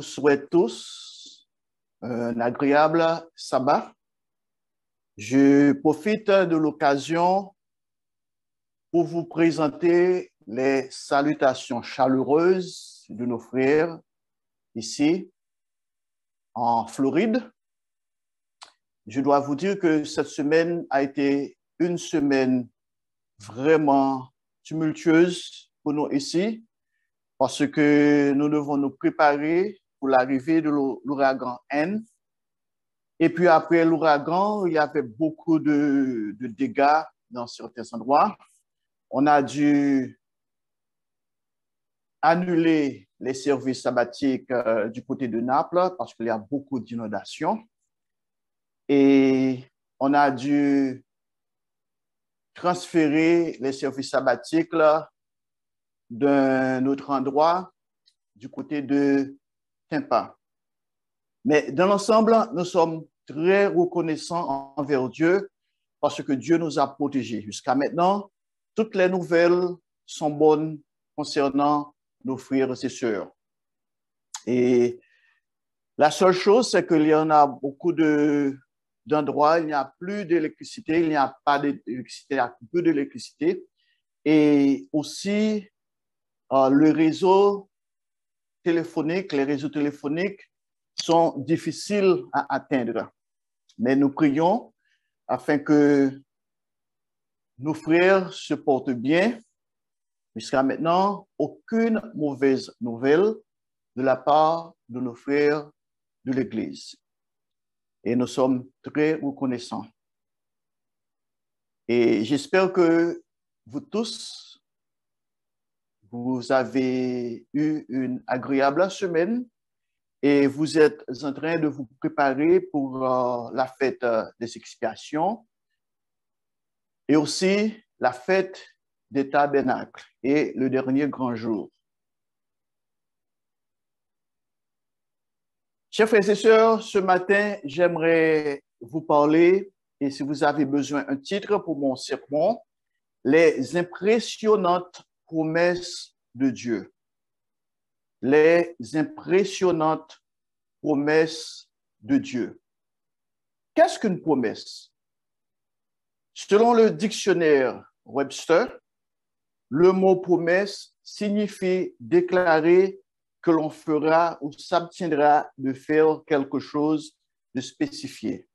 vous souhaite tous un agréable sabbat. Je profite de l'occasion pour vous présenter les salutations chaleureuses de nos frères ici en Floride. Je dois vous dire que cette semaine a été une semaine vraiment tumultueuse pour nous ici parce que nous devons nous préparer pour l'arrivée de l'ouragan N. Et puis après l'ouragan, il y avait beaucoup de dégâts dans certains endroits. On a dû annuler les services sabbatiques du côté de Naples parce qu'il y a beaucoup d'inondations. Et on a dû transférer les services sabbatiques d'un autre endroit du côté de Tampa. Mais dans l'ensemble, nous sommes très reconnaissants envers Dieu parce que Dieu nous a protégés. Jusqu'à maintenant, toutes les nouvelles sont bonnes concernant nos frères et sœurs. Et la seule chose, c'est qu'il y en a beaucoup d'endroits, il n'y a plus d'électricité, il n'y a pas d'électricité, il y a peu d'électricité. Et aussi, le réseau téléphonique, les réseaux téléphoniques sont difficiles à atteindre. Mais nous prions afin que nos frères se portent bien. Jusqu'à maintenant, aucune mauvaise nouvelle de la part de nos frères de l'Église. Et nous sommes très reconnaissants. Et j'espère que vous tous, vous avez eu une agréable semaine et vous êtes en train de vous préparer pour la fête des expiations et aussi la fête des tabernacles et le dernier grand jour. Chers frères et sœurs, ce matin, j'aimerais vous parler, et si vous avez besoin d'un titre pour mon sermon, les impressionnantes promesses de Dieu. Les impressionnantes promesses de Dieu. Qu'est-ce qu'une promesse? Selon le dictionnaire Webster, le mot promesse signifie déclarer que l'on fera ou s'abstiendra de faire quelque chose de spécifié.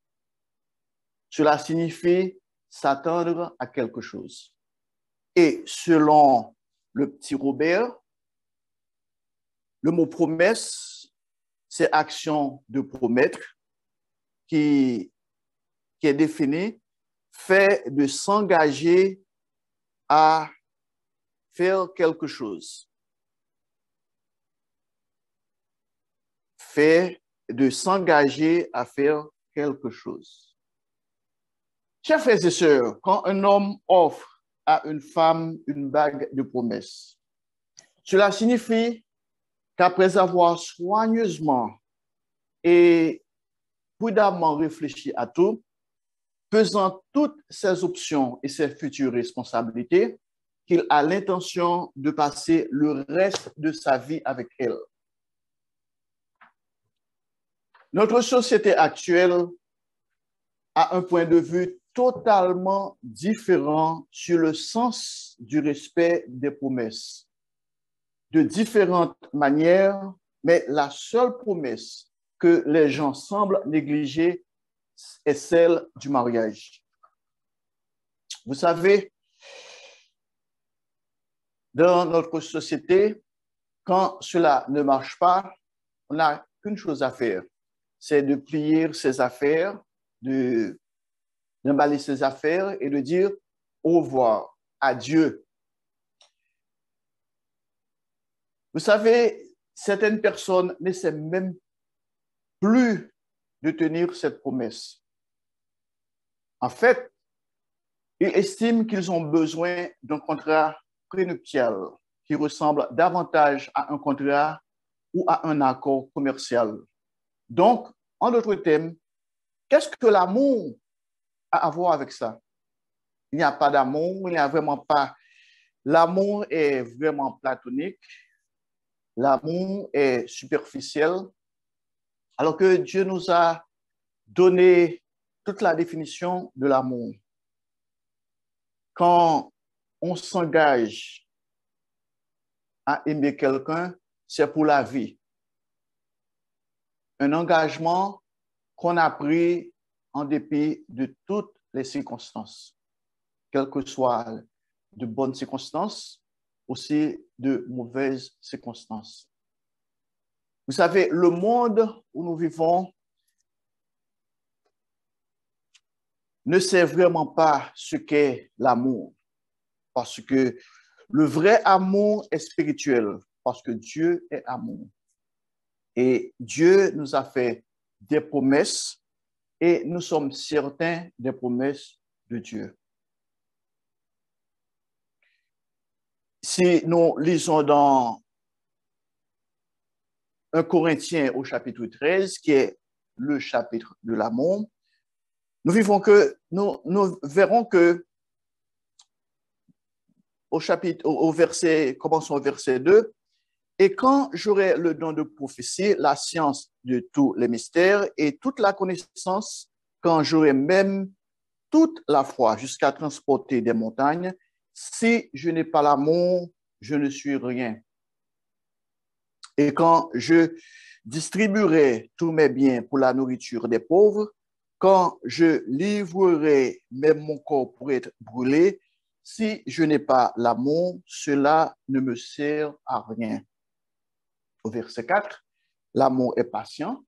Cela signifie s'attendre à quelque chose. Et selon le petit Robert, le mot promesse, c'est action de promettre qui est défini, fait de s'engager à faire quelque chose. Fait de s'engager à faire quelque chose. Chers frères et sœurs, quand un homme offre à une femme une bague de promesse, cela signifie qu'après avoir soigneusement et prudemment réfléchi à tout, pesant toutes ses options et ses futures responsabilités, qu'il a l'intention de passer le reste de sa vie avec elle. Notre société actuelle a un point de vue totalement différent sur le sens du respect des promesses. De différentes manières, mais la seule promesse que les gens semblent négliger est celle du mariage. Vous savez, dans notre société, quand cela ne marche pas, on n'a qu'une chose à faire, c'est de plier ses affaires, d'emballer ses affaires et de dire au revoir, adieu. Vous savez, certaines personnes n'essaient même plus de tenir cette promesse. En fait, ils estiment qu'ils ont besoin d'un contrat prénuptial qui ressemble davantage à un contrat ou à un accord commercial. Donc, en d'autres termes, qu'est-ce que l'amour a à voir avec ça? Il n'y a pas d'amour, il n'y a vraiment pas. L'amour est vraiment platonique, l'amour est superficiel, Alors que Dieu nous a donné toute la définition de l'amour. Quand on s'engage à aimer quelqu'un, c'est pour la vie. Un engagement qu'on a pris en dépit de toutes les circonstances, quelles que soient de bonnes circonstances, aussi de mauvaises circonstances. Vous savez, le monde où nous vivons ne sait vraiment pas ce qu'est l'amour, parce que le vrai amour est spirituel, parce que Dieu est amour. Et Dieu nous a fait des promesses et nous sommes certains des promesses de Dieu. Si nous lisons dans 1 Corinthiens au chapitre 13, qui est le chapitre de l'amour, nous verrons que commençons au verset 2, et quand j'aurai le don de prophétie, la science de tous les mystères et toute la connaissance, quand j'aurai même toute la foi jusqu'à transporter des montagnes, si je n'ai pas l'amour, je ne suis rien. Et quand je distribuerai tous mes biens pour la nourriture des pauvres, quand je livrerai même mon corps pour être brûlé, si je n'ai pas l'amour, cela ne me sert à rien. Au verset 4, l'amour est patient,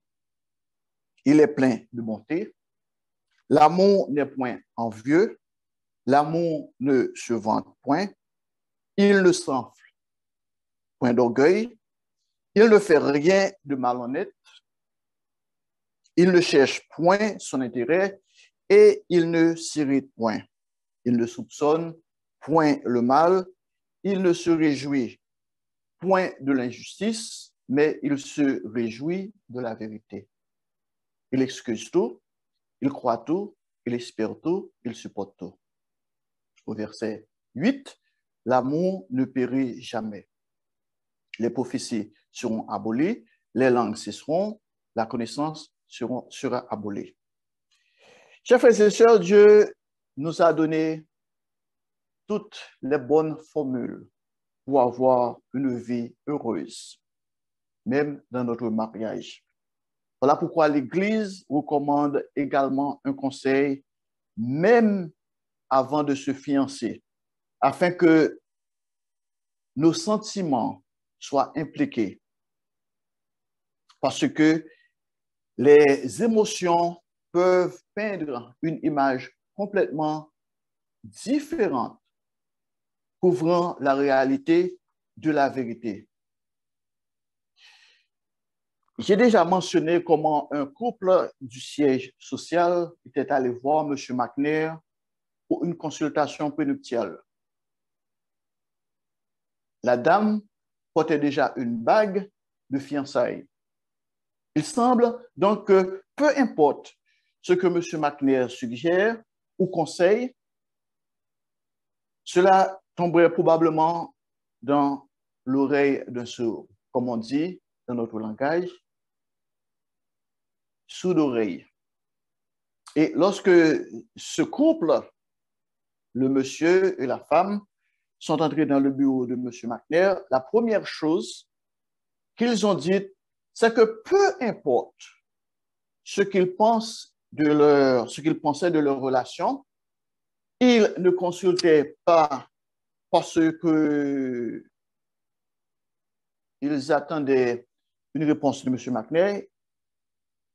il est plein de bonté, l'amour n'est point envieux, l'amour ne se vante point, il ne s'enfle point d'orgueil, il ne fait rien de malhonnête, il ne cherche point son intérêt et il ne s'irrite point. Il ne soupçonne point le mal, il ne se réjouit point de l'injustice, mais il se réjouit de la vérité. Il excuse tout, il croit tout, il espère tout, il supporte tout. Au verset 8, l'amour ne périt jamais. Les prophéties seront abolies, les langues cesseront, la connaissance sera abolie. Chers frères et sœurs, Dieu nous a donné toutes les bonnes formules pour avoir une vie heureuse, même dans notre mariage. Voilà pourquoi l'Église recommande également un conseil, même avant de se fiancer, afin que nos sentiments soient impliqués. Parce que les émotions peuvent peindre une image complètement différente, couvrant la réalité de la vérité. J'ai déjà mentionné comment un couple du siège social était allé voir M. McNair pour une consultation prénuptiale. La dame portait déjà une bague de fiançailles. Il semble donc que peu importe ce que M. McNair suggère ou conseille, cela tomberait probablement dans l'oreille d'un sourd, comme on dit dans notre langage, sourd d'oreille. Et lorsque ce couple, le monsieur et la femme, sont entrés dans le bureau de M. McNair, la première chose qu'ils ont dite, c'est que peu importe ce qu'ils pensaient de leur relation, ils ne consultaient pas parce que ils attendaient une réponse de M. McNair.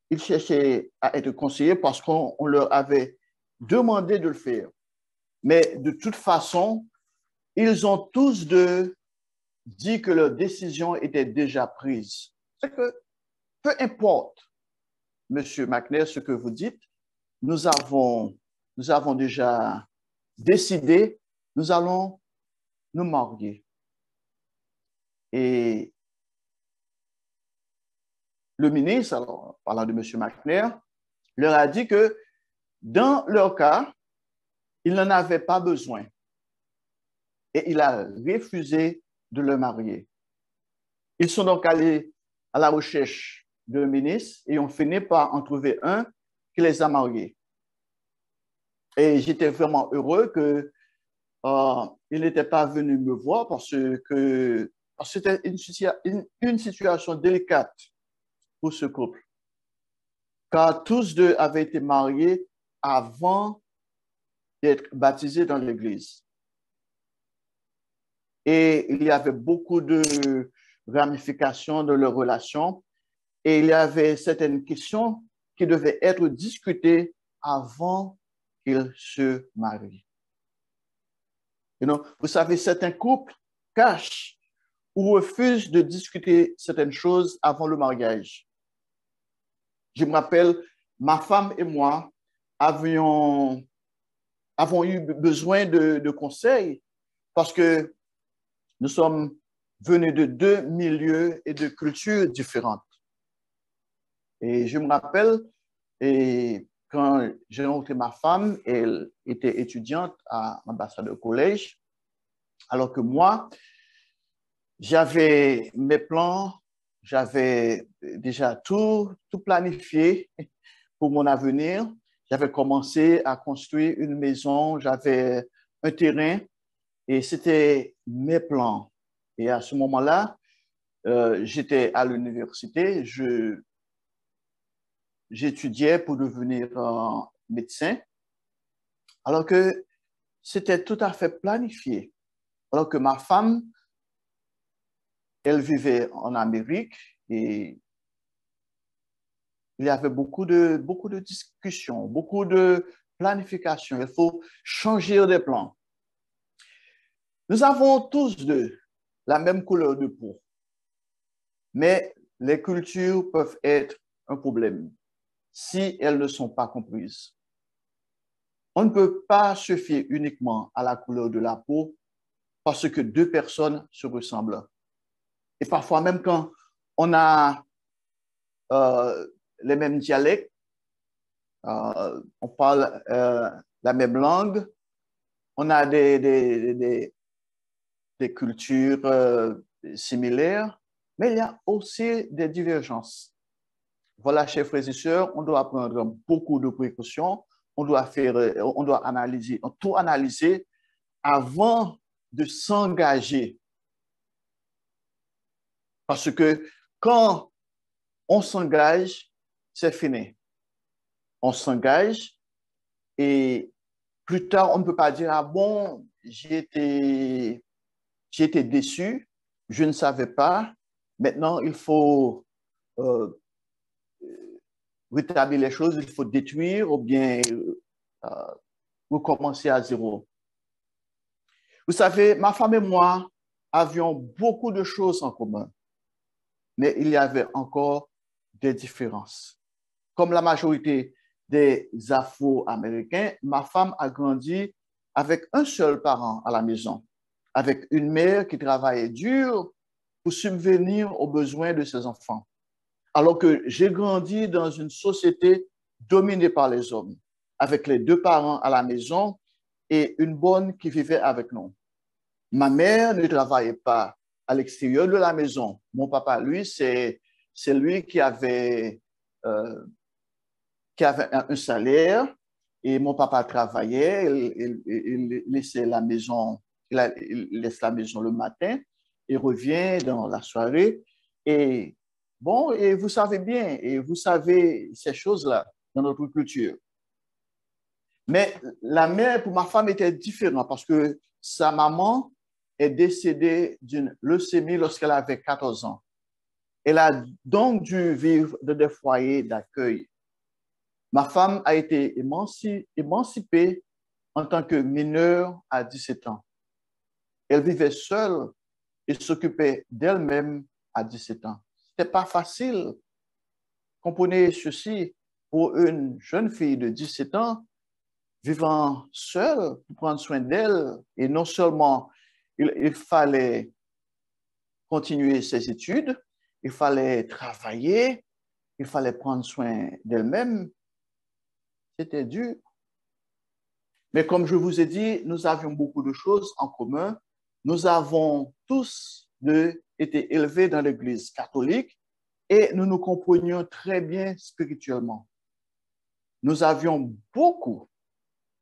Ils cherchaient à être conseillés parce qu'on leur avait demandé de le faire. Mais de toute façon, ils ont tous deux dit que leur décision était déjà prise. C'est que peu importe, M. McNair, ce que vous dites, nous avons déjà décidé, nous allons nous marier. Et le ministre, alors, parlant de M. McNair, leur a dit que dans leur cas, il n'en avait pas besoin. Et il a refusé de le marier. Ils sont donc allés à la recherche de ministres et on finit par en trouver un qui les a mariés. Et j'étais vraiment heureux que il n'était pas venu me voir parce que c'était une situation délicate pour ce couple. Car tous deux avaient été mariés avant d'être baptisés dans l'Église. Et il y avait beaucoup de ramifications de leur relation et il y avait certaines questions qui devaient être discutées avant qu'ils se marient. Vous savez, certains couples cachent ou refusent de discuter certaines choses avant le mariage. Je me rappelle, ma femme et moi avons eu besoin de conseils parce que nous sommes venus de deux milieux et de cultures différentes. Et je me rappelle, et quand j'ai rencontré ma femme, elle était étudiante à l'ambassadeur collège, alors que moi, j'avais mes plans, j'avais déjà tout planifié pour mon avenir. J'avais commencé à construire une maison, j'avais un terrain et c'était mes plans. Et à ce moment-là, j'étais à l'université, j'étudiais pour devenir médecin, alors que c'était tout à fait planifié. Alors que ma femme, elle vivait en Amérique et il y avait beaucoup de discussions, beaucoup de planification. Il faut changer des plans. Nous avons tous deux la même couleur de peau, mais les cultures peuvent être un problème si elles ne sont pas comprises. On ne peut pas se fier uniquement à la couleur de la peau parce que deux personnes se ressemblent. Et parfois, même quand on a les mêmes dialectes, on parle la même langue, on a des cultures similaires, mais il y a aussi des divergences. Voilà, chers frères et sœurs, on doit prendre beaucoup de précautions, on doit analyser, tout analyser avant de s'engager. Parce que quand on s'engage, c'est fini. On s'engage et plus tard, on ne peut pas dire, ah bon, j'ai été déçu, je ne savais pas. Maintenant, il faut rétablir les choses, il faut détruire ou bien recommencer à zéro. Vous savez, ma femme et moi avions beaucoup de choses en commun, mais il y avait encore des différences. Comme la majorité des Afro-Américains, ma femme a grandi avec un seul parent à la maison, avec une mère qui travaillait dur pour subvenir aux besoins de ses enfants. Alors que j'ai grandi dans une société dominée par les hommes, avec les deux parents à la maison et une bonne qui vivait avec nous. Ma mère ne travaillait pas à l'extérieur de la maison. Mon papa, lui, c'est lui qui avait un salaire et mon papa travaillait, il laissait la maison, il laisse la maison le matin, il revient dans la soirée et bon, et vous savez bien, et vous savez ces choses-là dans notre culture. Mais la mère, pour ma femme, était différente parce que sa maman est décédée d'une leucémie lorsqu'elle avait 14 ans. Elle a donc dû vivre dans des foyers d'accueil. Ma femme a été émancipée en tant que mineure à 17 ans. Elle vivait seule et s'occupait d'elle-même à 17 ans. Ce n'était pas facile. Comprenez ceci, pour une jeune fille de 17 ans, vivant seule, pour prendre soin d'elle, et non seulement il fallait continuer ses études, il fallait travailler, il fallait prendre soin d'elle-même. C'était dur. Mais comme je vous ai dit, nous avions beaucoup de choses en commun. Nous avons tous deux été élevés dans l'Église catholique et nous nous comprenions très bien spirituellement. Nous avions beaucoup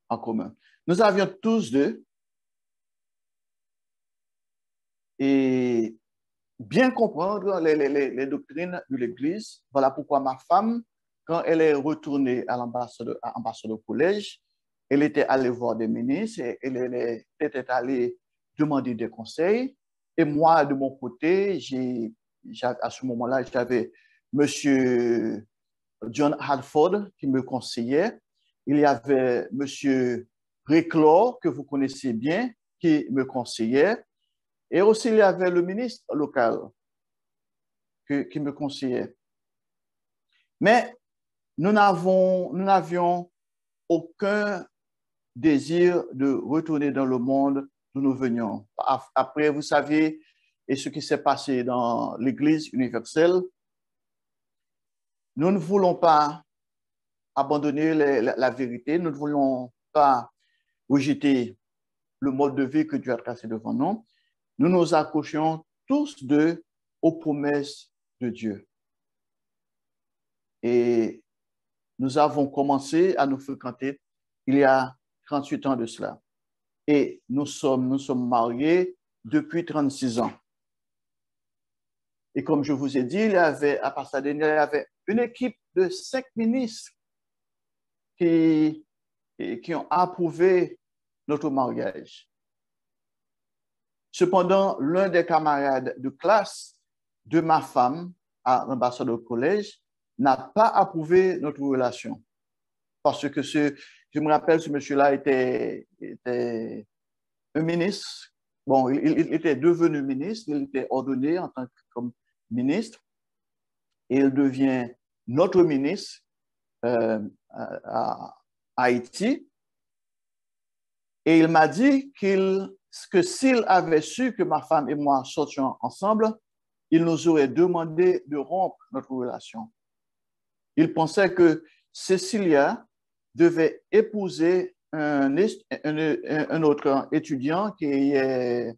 en commun. Nous avions tous deux et bien comprendre les doctrines de l'Église. Voilà pourquoi ma femme, quand elle est retournée à l'ambassade au collège, elle était allée voir des ministres, et elle était allée demander des conseils. Et moi, de mon côté, à ce moment-là, j'avais M. John Hartford qui me conseillait. Il y avait M. Réclor, que vous connaissez bien, qui me conseillait. Et aussi, il y avait le ministre local qui me conseillait. Mais nous n'avions aucun désir de retourner dans le monde d'où nous venions. Après, vous savez, et ce qui s'est passé dans l'Église universelle, nous ne voulons pas abandonner la vérité, nous ne voulons pas rejeter le mode de vie que Dieu a tracé devant nous. Nous nous accrochions tous deux aux promesses de Dieu. Et nous avons commencé à nous fréquenter il y a 38 ans de cela. Et nous sommes mariés depuis 36 ans. Et comme je vous ai dit, à Pasadena, il y avait une équipe de 5 ministres qui ont approuvé notre mariage. Cependant, l'un des camarades de classe de ma femme à l'ambassade au collège n'a pas approuvé notre relation. Parce que je me rappelle, ce monsieur-là était un ministre. Bon, il était devenu ministre, il était ordonné en tant que ministre, et il devient notre ministre à Haïti. Et il m'a dit que s'il avait su que ma femme et moi sortions ensemble, il nous aurait demandé de rompre notre relation. Il pensait que Cécilia devait épouser un autre étudiant qui est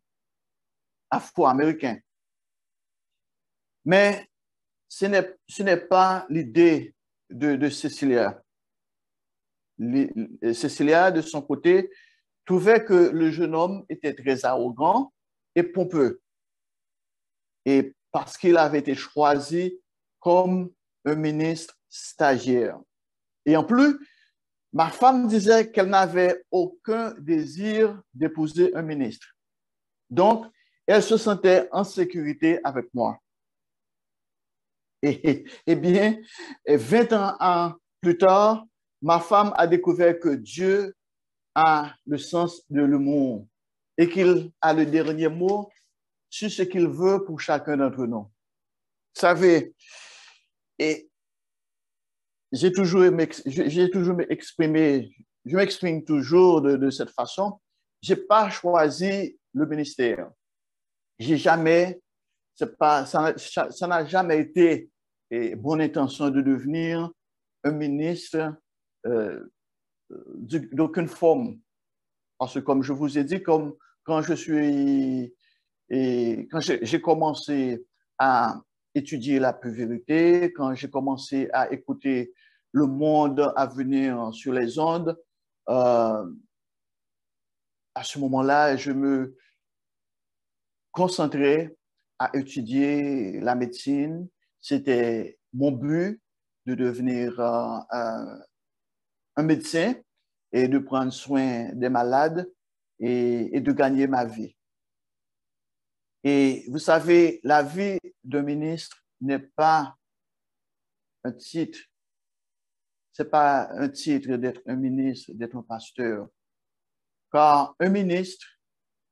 afro-américain. Mais ce n'est pas l'idée de Cécilia. Cécilia, de son côté, trouvait que le jeune homme était très arrogant et pompeux. Et parce qu'il avait été choisi comme un ministre stagiaire. Et en plus, ma femme disait qu'elle n'avait aucun désir d'épouser un ministre. Donc, elle se sentait en sécurité avec moi. Eh bien, 20 ans plus tard, ma femme a découvert que Dieu a le sens de l'humour et qu'il a le dernier mot sur ce qu'il veut pour chacun d'entre nous. Vous savez, et j'ai toujours exprimé, je m'exprime toujours de cette façon. Je n'ai pas choisi le ministère. J'ai jamais, ça n'a jamais été bonne intention de devenir un ministre d'aucune forme. Parce que comme je vous ai dit, quand j'ai commencé à étudier la vérité, quand j'ai commencé à écouter le monde à venir sur les ondes, à ce moment-là, je me concentrais à étudier la médecine. C'était mon but de devenir un médecin et de prendre soin des malades et de gagner ma vie. Et vous savez, la vie d'un ministre n'est pas un titre. Ce n'est pas un titre d'être un ministre, d'être un pasteur. Car un ministre,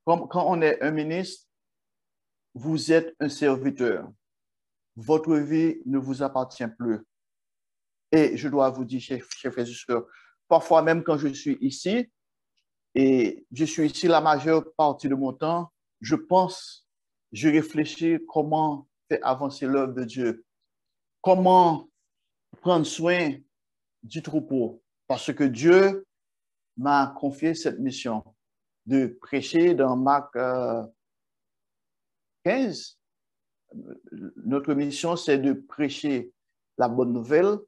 quand on est un ministre, vous êtes un serviteur. Votre vie ne vous appartient plus. Et je dois vous dire, chers frères et sœurs, parfois même quand je suis ici, et je suis ici la majeure partie de mon temps, je pense, je réfléchis comment faire avancer l'œuvre de Dieu, comment prendre soin du troupeau, parce que Dieu m'a confié cette mission de prêcher dans Marc 15, notre mission, c'est de prêcher la bonne nouvelle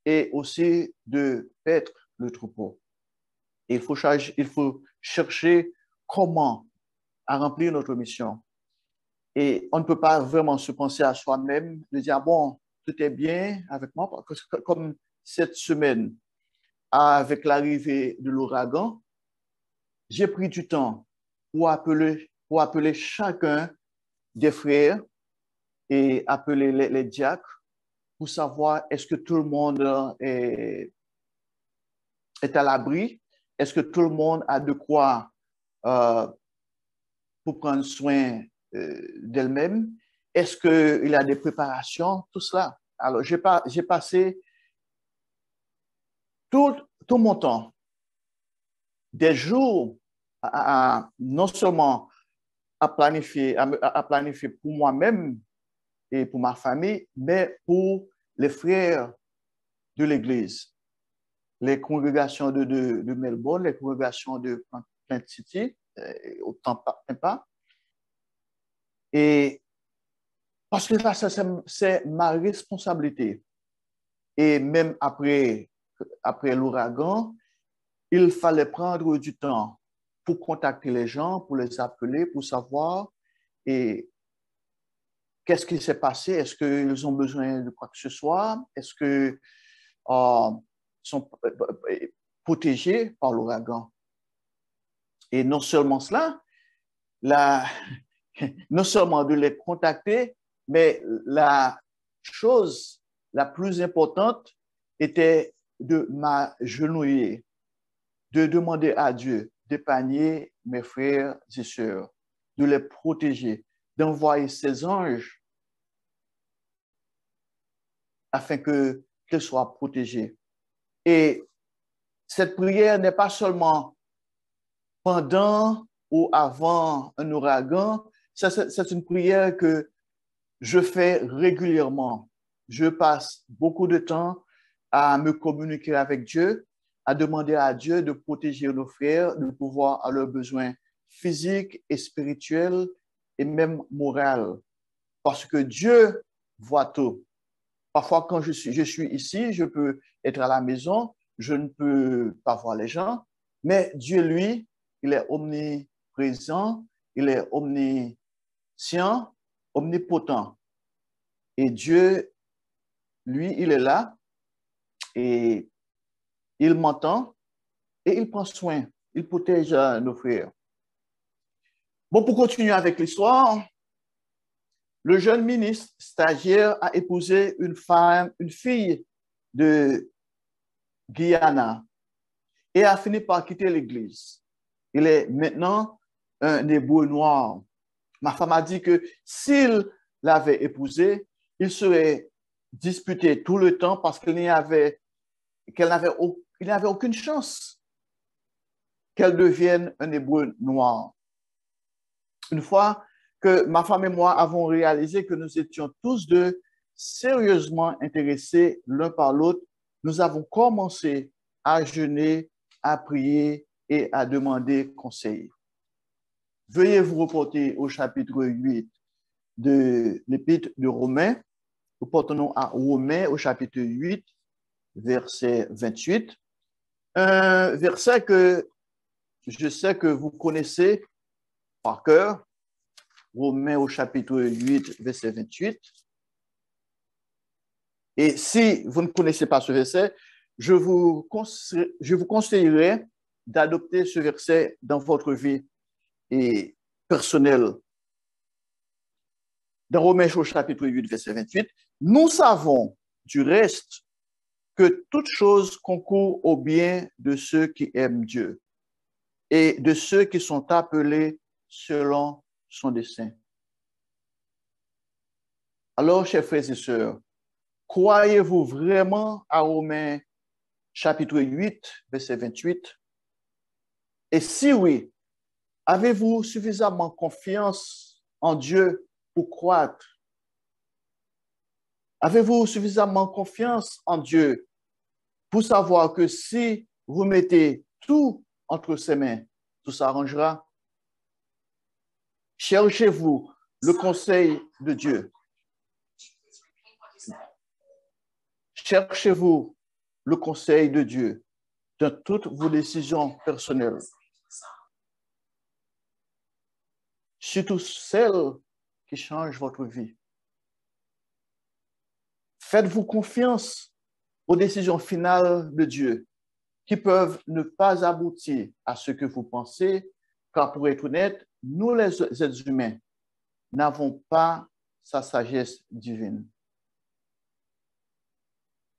et aussi de paître le troupeau. Et il faut chercher comment à remplir notre mission. Et on ne peut pas vraiment se penser à soi-même, de dire, bon, tout est bien avec moi, parce que comme cette semaine, avec l'arrivée de l'ouragan, j'ai pris du temps pour appeler chacun des frères et appeler les diacres pour savoir est-ce que tout le monde est à l'abri, est-ce que tout le monde a de quoi pour prendre soin d'elle-même, est-ce qu'il y a des préparations, tout cela. Alors, j'ai passé tout mon temps, des jours, non seulement à planifier pour moi-même et pour ma famille, mais pour les frères de l'Église, les congrégations de Melbourne, les congrégations de Plant City, au Tampa. Et parce que là, c'est ma responsabilité. Et même après l'ouragan, il fallait prendre du temps pour contacter les gens, pour les appeler, pour savoir et qu'est-ce qui s'est passé, est-ce qu'ils ont besoin de quoi que ce soit, est-ce qu'ils sont protégés par l'ouragan. Et non seulement cela, non seulement de les contacter, mais la chose la plus importante était de m'agenouiller, de demander à Dieu d'épargner mes frères et sœurs, de les protéger, d'envoyer ses anges afin qu'ils soient protégés. Et cette prière n'est pas seulement pendant ou avant un ouragan, c'est une prière que je fais régulièrement. Je passe beaucoup de temps à me communiquer avec Dieu, à demander à Dieu de protéger nos frères, de pouvoir à leurs besoins physiques et spirituels et même moraux. Parce que Dieu voit tout. Parfois, quand je suis ici, je peux être à la maison, je ne peux pas voir les gens, mais Dieu, lui, il est omniprésent, il est omniscient, omnipotent. Et Dieu, lui, il est là et il m'entend et il prend soin, il protège nos frères. Bon, pour continuer avec l'histoire, le jeune ministre stagiaire a épousé une fille de Guyana et a fini par quitter l'église. Il est maintenant un hébreu noir. Ma femme a dit que s'il l'avait épousée, il serait disputé tout le temps parce qu'il n'avait aucune chance qu'elle devienne un hébreu noir. Une fois que ma femme et moi avons réalisé que nous étions tous deux sérieusement intéressés l'un par l'autre, nous avons commencé à jeûner, à prier et à demander conseil. Veuillez vous reporter au chapitre 8 de l'Épître de Romains. Nous portons à Romains au chapitre 8, verset 28. Un verset que je sais que vous connaissez par cœur. Romains au chapitre 8, verset 28. Et si vous ne connaissez pas ce verset, je vous conseillerais d'adopter ce verset dans votre vie et personnelle. Dans Romains au chapitre 8, verset 28, nous savons du reste que toute chose concourt au bien de ceux qui aiment Dieu et de ceux qui sont appelés selon son dessein. Alors, chers frères et sœurs, croyez-vous vraiment à Romains chapitre 8, verset 28? Et si oui, avez-vous suffisamment confiance en Dieu pour croître? Avez-vous suffisamment confiance en Dieu pour savoir que si vous mettez tout entre ses mains, tout s'arrangera? Cherchez-vous le conseil de Dieu. cherchez-vous le conseil de Dieu dans toutes vos décisions personnelles, surtout celles qui changent votre vie. Faites-vous confiance aux décisions finales de Dieu qui peuvent ne pas aboutir à ce que vous pensez, car pour être honnête, nous les êtres humains n'avons pas sa sagesse divine.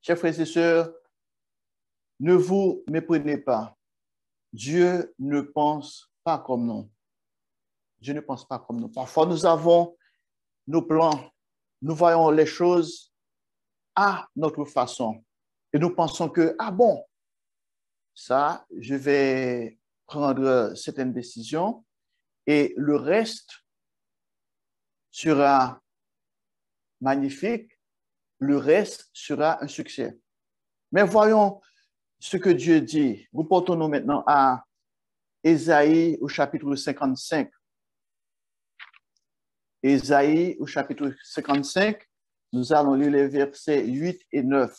Chers frères et sœurs, ne vous méprenez pas. Dieu ne pense pas comme nous. Dieu ne pense pas comme nous. Parfois, nous avons nos plans. Nous voyons les choses à notre façon. Et nous pensons que, ah bon, ça, je vais prendre certaines décisions et le reste sera magnifique, le reste sera un succès. Mais voyons ce que Dieu dit. Reportons-nous maintenant à Ésaïe au chapitre 55. Ésaïe au chapitre 55, nous allons lire les versets 8 et 9.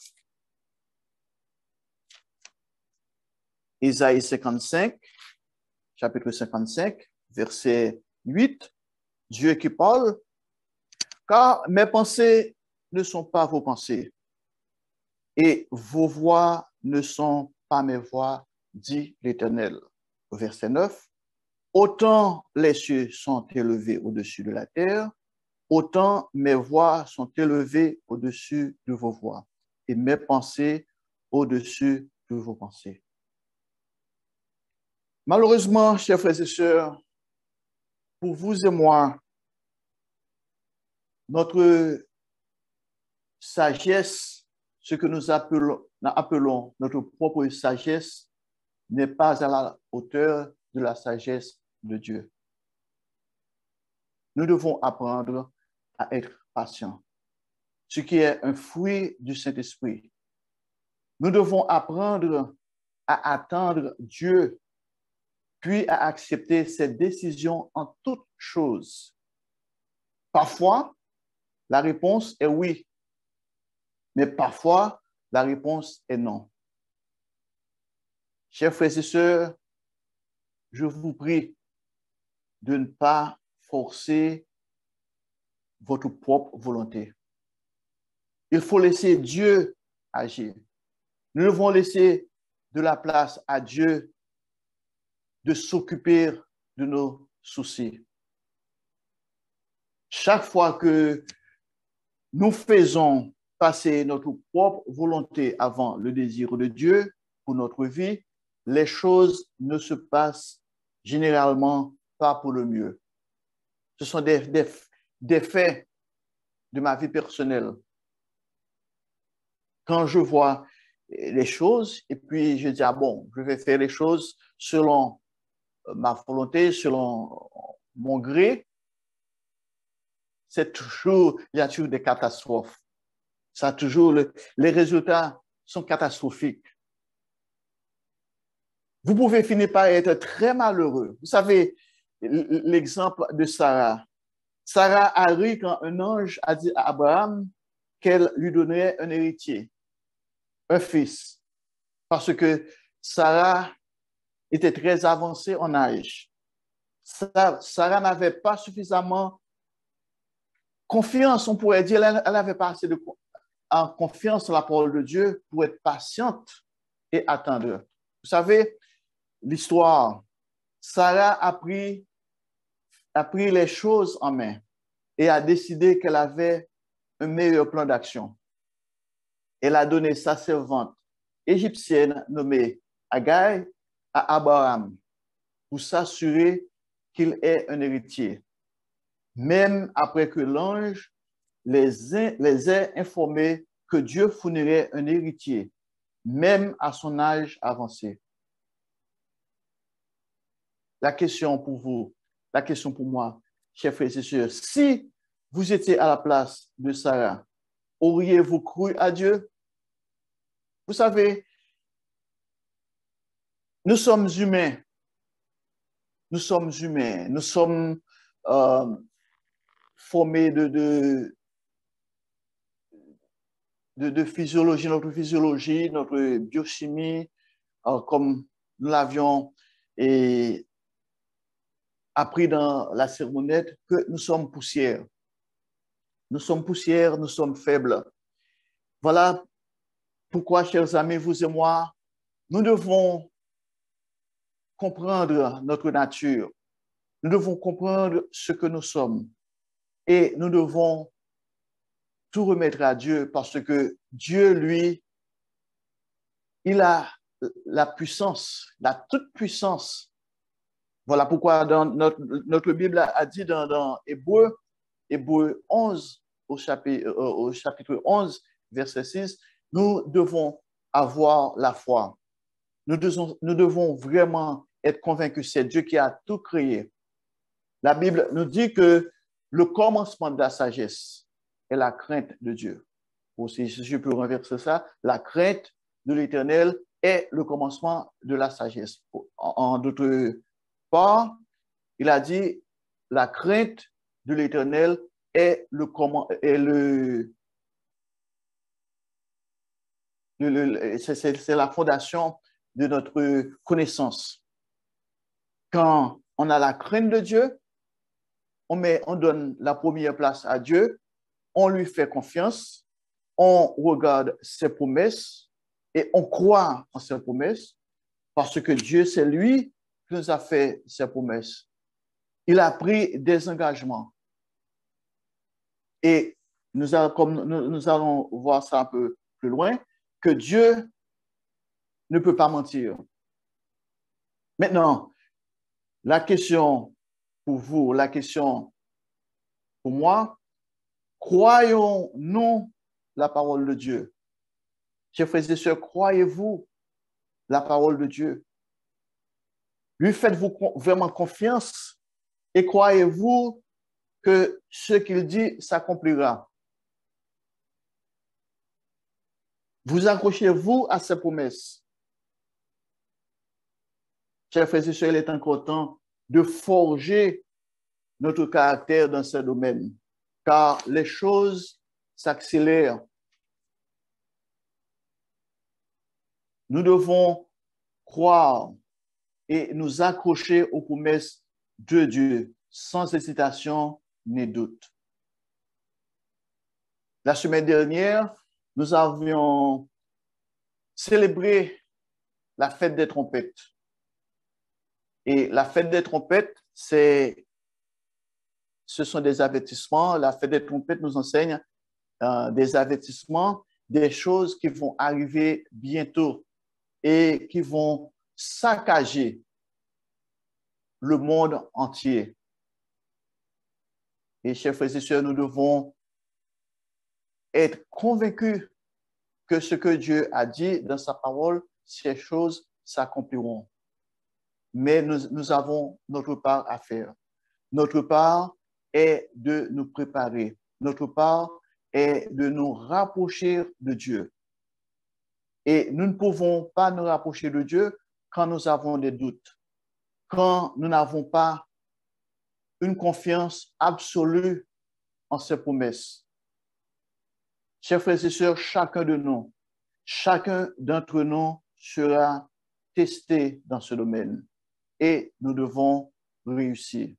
Ésaïe 55, chapitre 55, verset 8, Dieu qui parle, car mes pensées ne sont pas vos pensées, et vos voix ne sont pas mes voix, dit l'Éternel. Verset 9, autant les cieux sont élevés au-dessus de la terre, autant mes voix sont élevées au-dessus de vos voix, et mes pensées au-dessus de vos pensées. Malheureusement, chers frères et sœurs, pour vous et moi, notre sagesse, ce que nous appelons notre propre sagesse, n'est pas à la hauteur de la sagesse de Dieu. Nous devons apprendre à être patients, ce qui est un fruit du Saint-Esprit. Nous devons apprendre à attendre Dieu, puis à accepter ses décisions en toutes choses. Parfois, la réponse est oui, mais parfois, la réponse est non. Chers frères et sœurs, je vous prie de ne pas forcer votre propre volonté. Il faut laisser Dieu agir. Nous devons laisser de la place à Dieu de s'occuper de nos soucis. Chaque fois que nous faisons passer notre propre volonté avant le désir de Dieu pour notre vie, les choses ne se passent généralement pas pour le mieux. Ce sont des faits de ma vie personnelle. Quand je vois les choses et puis je dis, ah bon, je vais faire les choses selon ma volonté, selon mon gré, il y a toujours des catastrophes. Les résultats sont catastrophiques. Vous pouvez finir par être très malheureux. Vous savez, l'exemple de Sarah. Sarah a ri quand un ange a dit à Abraham qu'elle lui donnerait un héritier, un fils, parce que Sarah était très avancée en âge. Sarah n'avait pas suffisamment confiance, on pourrait dire, elle n'avait pas assez de confiance en la parole de Dieu pour être patiente et attendre. Vous savez, l'histoire, Sarah a pris les choses en main et a décidé qu'elle avait un meilleur plan d'action. Elle a donné sa servante égyptienne nommée Agai à Abraham pour s'assurer qu'il ait un héritier, même après que l'ange les ait informés que Dieu fournirait un héritier, même à son âge avancé. La question pour vous, la question pour moi, chers frères et sœurs, si vous étiez à la place de Sarah, auriez-vous cru à Dieu? Vous savez, nous sommes humains. Nous sommes humains. Nous sommes formés de de physiologie, notre biochimie, comme nous l'avions appris dans la sermonnette, que nous sommes poussière. Nous sommes poussière, nous sommes faibles. Voilà pourquoi, chers amis, vous et moi, nous devons comprendre notre nature. Nous devons comprendre ce que nous sommes. Et nous devons tout remettre à Dieu parce que Dieu, lui, il a la puissance, la toute puissance. Voilà pourquoi dans notre Bible a dit dans Hébreu 11, au chapitre 11, verset 6, nous devons avoir la foi. Nous devons vraiment être convaincus que c'est Dieu qui a tout créé. La Bible nous dit que le commencement de la sagesse est la crainte de Dieu. Aussi, si je peux renverser ça, la crainte de l'Éternel est le commencement de la sagesse. En d'autres parts, il a dit la crainte de l'Éternel est c'est la fondation de notre connaissance. Quand on a la crainte de Dieu, on donne la première place à Dieu, on lui fait confiance, on regarde ses promesses et on croit en ses promesses parce que Dieu, c'est lui qui nous a fait ses promesses. Il a pris des engagements. Et nous allons voir ça un peu plus loin, que Dieu ne peut pas mentir. Maintenant, la question pour vous, la question pour moi, croyons-nous la parole de Dieu? Chers frères et sœurs, croyez-vous la parole de Dieu? Lui faites-vous vraiment confiance et croyez-vous que ce qu'il dit s'accomplira? Vous accrochez-vous à ses promesses? Chers frères et sœurs, il est encore temps de forger notre caractère dans ce domaine, car les choses s'accélèrent. Nous devons croire et nous accrocher aux promesses de Dieu, sans hésitation ni doute. La semaine dernière, nous avions célébré la fête des trompettes. Et la fête des trompettes, ce sont des avertissements. La fête des trompettes nous enseigne des avertissements, des choses qui vont arriver bientôt et qui vont saccager le monde entier. Et chers frères et sœurs, nous devons être convaincus que ce que Dieu a dit dans sa parole, ces choses s'accompliront. Mais nous avons notre part à faire. Notre part est de nous préparer. Notre part est de nous rapprocher de Dieu. Et nous ne pouvons pas nous rapprocher de Dieu quand nous avons des doutes, quand nous n'avons pas une confiance absolue en ses promesses. Chers frères et sœurs, chacun d'entre nous sera testé dans ce domaine et nous devons réussir.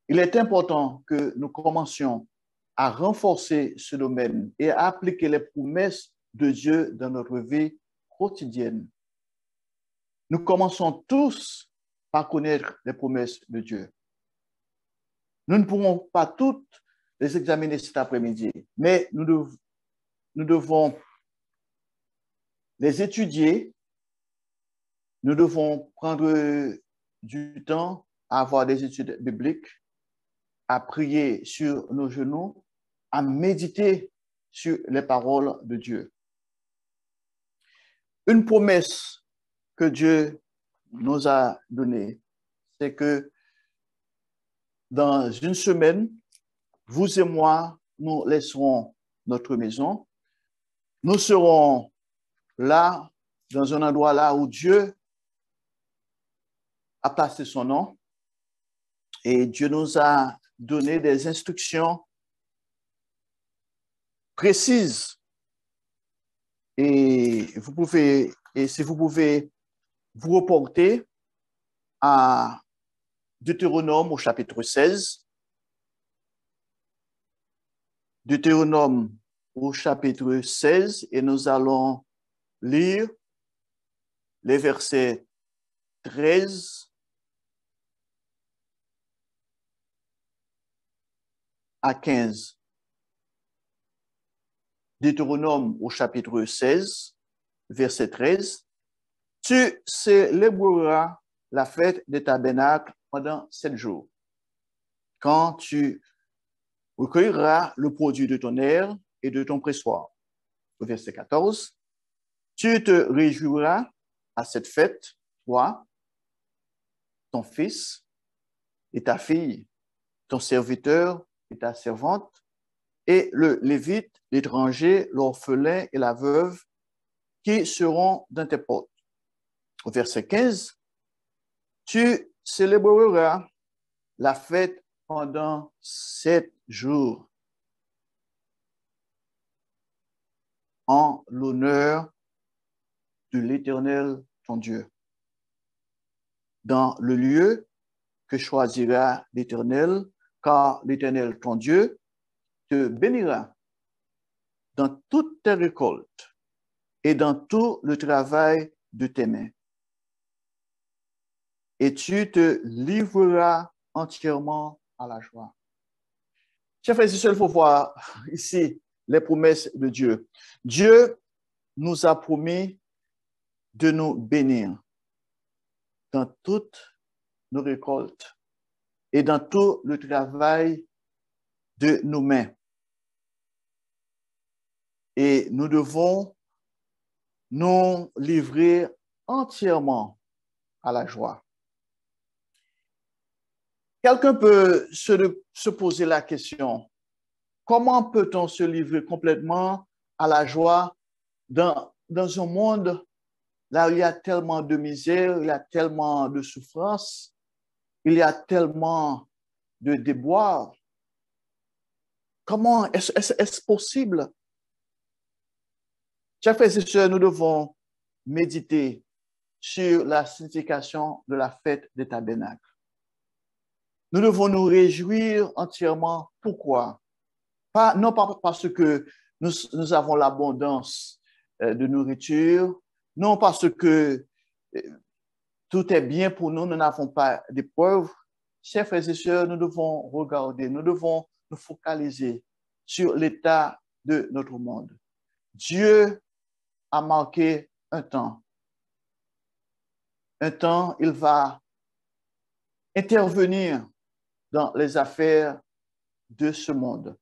Il est important que nous commencions à renforcer ce domaine et à appliquer les promesses de Dieu dans notre vie quotidienne. Nous commençons tous par connaître les promesses de Dieu. Nous ne pourrons pas toutes les examiner cet après-midi, mais nous devons les étudier. Nous devons prendre du temps à avoir des études bibliques, à prier sur nos genoux, à méditer sur les paroles de Dieu. Une promesse que Dieu nous a donnée, c'est que dans une semaine, vous et moi, nous laisserons notre maison. Nous serons là, dans un endroit là où Dieu a placé son nom. Et Dieu nous a donné des instructions précises Et si vous pouvez vous reporter à Deutéronome au chapitre 16. Deutéronome au chapitre 16 et nous allons lire les versets 13 à 15. Deutéronome au chapitre 16, verset 13. Tu célébreras la fête des tabernacles pendant 7 jours. Quand tu recueilleras le produit de ton aire et de ton pressoir. Au verset 14. Tu te réjouiras à cette fête, toi, ton fils et ta fille, ton serviteur et ta servante, et le lévite, l'étranger, l'orphelin et la veuve, qui seront dans tes portes. Au verset 15, tu célébreras la fête pendant 7 jours en l'honneur de l'Éternel, ton Dieu. Dans le lieu que choisira l'Éternel, car l'Éternel, ton Dieu, te bénira dans toutes tes récoltes et dans tout le travail de tes mains. Et tu te livreras entièrement à la joie. Chers frères et sœurs, il faut voir ici les promesses de Dieu. Dieu nous a promis de nous bénir dans toutes nos récoltes et dans tout le travail de nos mains. Et nous devons nous livrer entièrement à la joie. Quelqu'un peut se poser la question, comment peut-on se livrer complètement à la joie dans un monde là où il y a tellement de misère, il y a tellement de souffrance, il y a tellement de déboires? Comment est-ce possible? Chers frères et sœurs, nous devons méditer sur la signification de la fête des tabernacles. Nous devons nous réjouir entièrement. Pourquoi? Non pas parce que nous avons l'abondance de nourriture, non parce que tout est bien pour nous, nous n'avons pas d'épreuves. Chers frères et sœurs, nous devons regarder, nous devons nous focaliser sur l'état de notre monde. Dieu a marqué un temps. Un temps, il va intervenir dans les affaires de ce monde.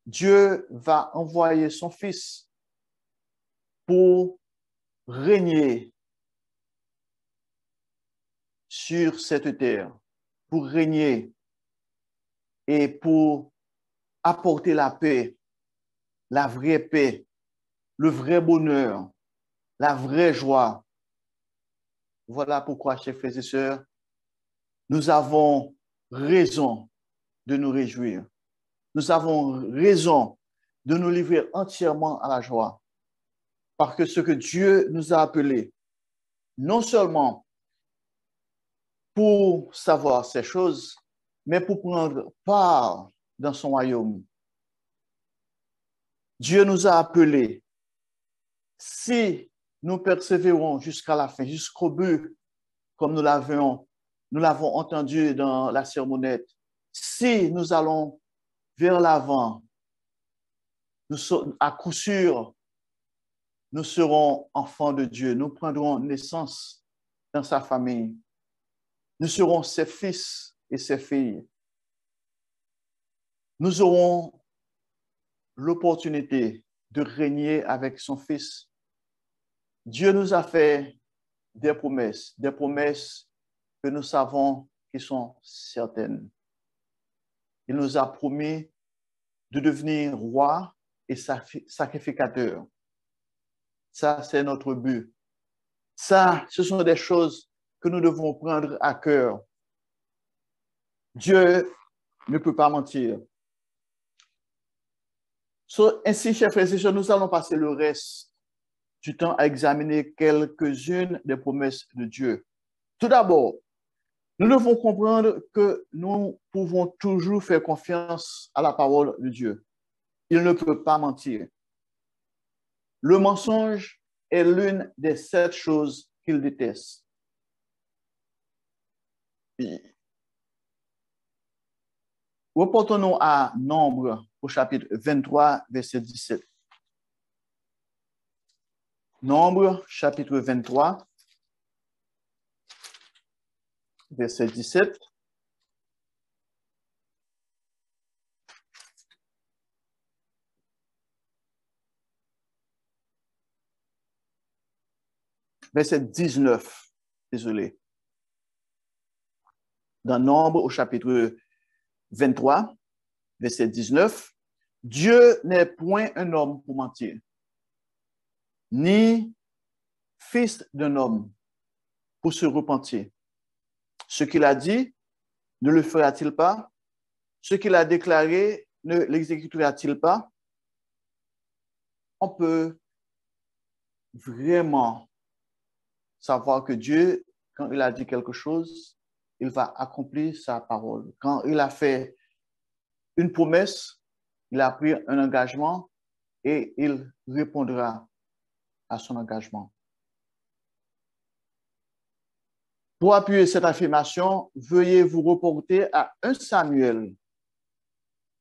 Dieu va envoyer son Fils pour régner sur cette terre, pour régner et pour apporter la paix, la vraie paix, le vrai bonheur, la vraie joie. Voilà pourquoi, chers frères et sœurs, nous avons raison de nous réjouir. Nous avons raison de nous livrer entièrement à la joie. Parce que ce que Dieu nous a appelés, non seulement pour savoir ces choses, mais pour prendre part dans son royaume. Dieu nous a appelés, si nous persévérons jusqu'à la fin, jusqu'au but, comme nous l'avons entendu dans la sermonnette, si nous allons vers l'avant, à coup sûr, nous serons enfants de Dieu, nous prendrons naissance dans sa famille. Nous serons ses fils et ses filles. Nous aurons l'opportunité de régner avec son Fils. Dieu nous a fait des promesses que nous savons qui sont certaines. Il nous a promis de devenir roi et sacrificateur. Ça, c'est notre but. Ça, ce sont des choses que nous devons prendre à cœur. Dieu ne peut pas mentir. Ainsi, chers frères et sœurs, nous allons passer le reste du temps à examiner quelques-unes des promesses de Dieu. Tout d'abord, nous devons comprendre que nous pouvons toujours faire confiance à la parole de Dieu. Il ne peut pas mentir. Le mensonge est l'une des 7 choses qu'il déteste. Reportons-nous à Nombre au chapitre 23, verset 17. Nombre, chapitre 23, verset 17. Verset 19, désolé. Dans Nombre au chapitre 23, verset 19, Dieu n'est point un homme pour mentir, ni fils d'un homme pour se repentir. Ce qu'il a dit, ne le fera-t-il pas? Ce qu'il a déclaré, ne l'exécutera-t-il pas? On peut vraiment savoir que Dieu, quand il a dit quelque chose, il va accomplir sa parole. Quand il a fait une promesse, il a pris un engagement et il répondra à son engagement. Pour appuyer cette affirmation, veuillez vous reporter à 1 Samuel,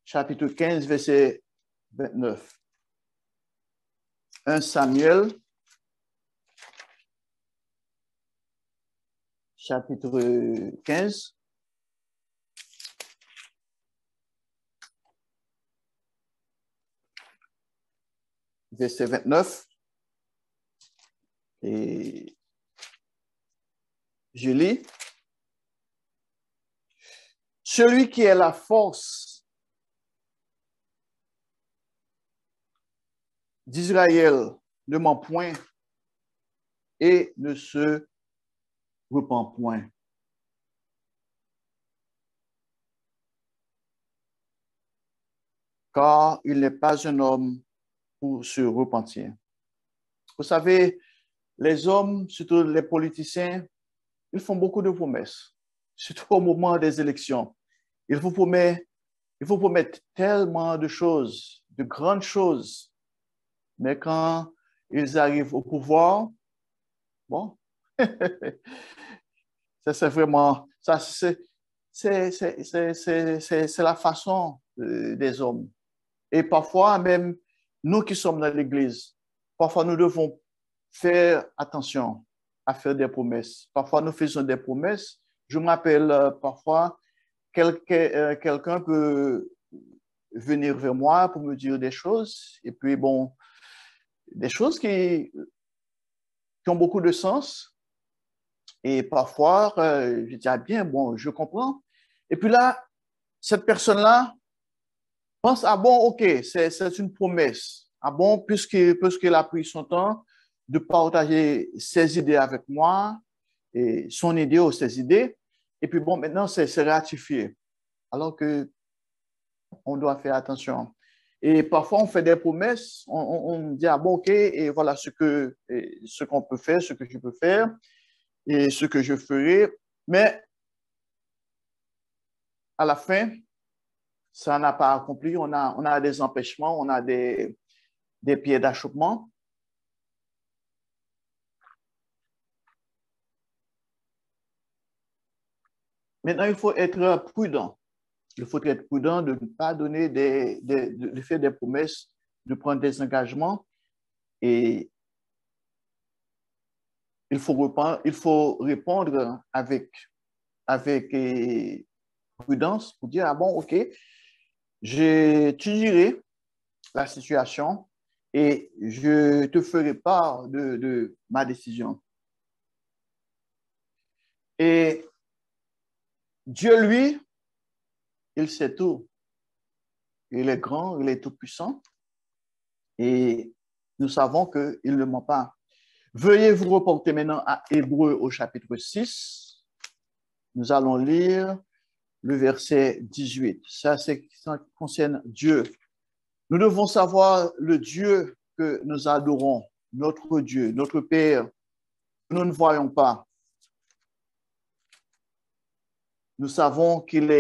chapitre 15, verset 29. 1 Samuel, chapitre 15, verset 29. Et je lis. Celui qui est la force d'Israël ne ment point et ne se repent point. Car il n'est pas un homme pour se repentir. Vous savez, les hommes, surtout les politiciens, ils font beaucoup de promesses, surtout au moment des élections. Il faut promettre tellement de choses, de grandes choses, mais quand ils arrivent au pouvoir, bon, ça c'est vraiment, ça c'est la façon des hommes. Et parfois, même nous qui sommes dans l'Église, parfois nous devons faire attention à faire des promesses. Parfois, nous faisons des promesses. Je me rappelle parfois, quelqu'un peut venir vers moi pour me dire des choses, et puis bon, des choses qui ont beaucoup de sens. Et parfois, je dis, ah bien, bon, je comprends. Et puis là, cette personne-là pense, ah bon, ok, c'est une promesse. Ah bon, puisqu'il a pris son temps de partager ses idées avec moi, et son idée ou ses idées, et puis bon, maintenant, c'est ratifié. Alors que on doit faire attention. Et parfois, on fait des promesses, on dit, ah bon, ok, et voilà ce qu'on peut faire, ce que je peux faire, et ce que je ferai. Mais à la fin, ça n'a pas accompli. On a des empêchements, on a des pieds d'achoppement. Maintenant, il faut être prudent. Il faut être prudent de ne pas donner de faire des promesses, de prendre des engagements. Et il faut répondre avec prudence pour dire, ah bon, ok, j'étudierai la situation et je te ferai part de ma décision. Et Dieu, lui, il sait tout. Il est grand, il est tout puissant. Et nous savons qu'il ne ment pas. Veuillez vous reporter maintenant à Hébreux au chapitre 6. Nous allons lire le verset 18. Ça concerne Dieu. Nous devons savoir le Dieu que nous adorons. notre Dieu, notre Père, que nous ne voyons pas. Nous savons qu'il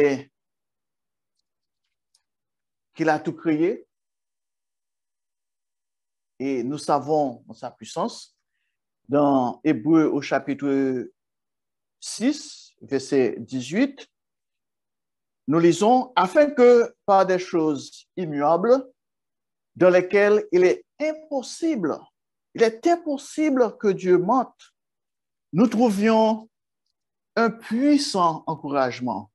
a tout créé et nous savons sa puissance. Dans Hébreux au chapitre 6, verset 18, nous lisons « Afin que par des choses immuables, dans lesquelles il est impossible que Dieu mente, nous trouvions un puissant encouragement,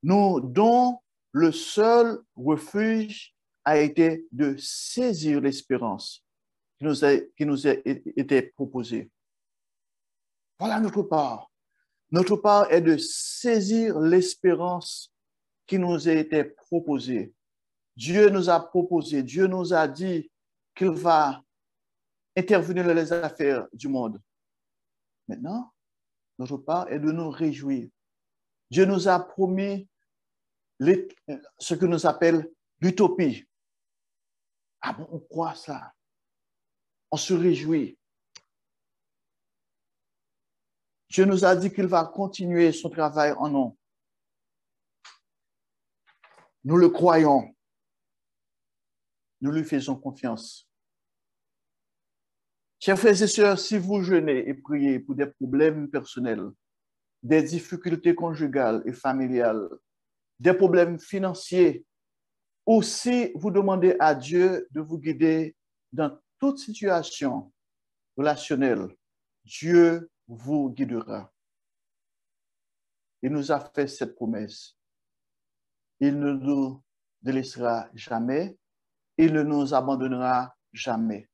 nous dont le seul refuge a été de saisir l'espérance qui nous a été proposée. » Voilà notre part. Notre part est de saisir l'espérance qui nous a été proposée. Dieu nous a proposé, Dieu nous a dit qu'il va intervenir dans les affaires du monde. Maintenant, notre part est de nous réjouir. Dieu nous a promis ce que nous appelle l'utopie. Ah bon, on croit ça. On se réjouit. Dieu nous a dit qu'il va continuer son travail en nous. Nous le croyons. Nous lui faisons confiance. Chers frères et sœurs, si vous jeûnez et priez pour des problèmes personnels, des difficultés conjugales et familiales, des problèmes financiers, ou si vous demandez à Dieu de vous guider dans toute situation relationnelle, Dieu vous guidera. Il nous a fait cette promesse. Il ne nous délaissera jamais. Il ne nous abandonnera jamais.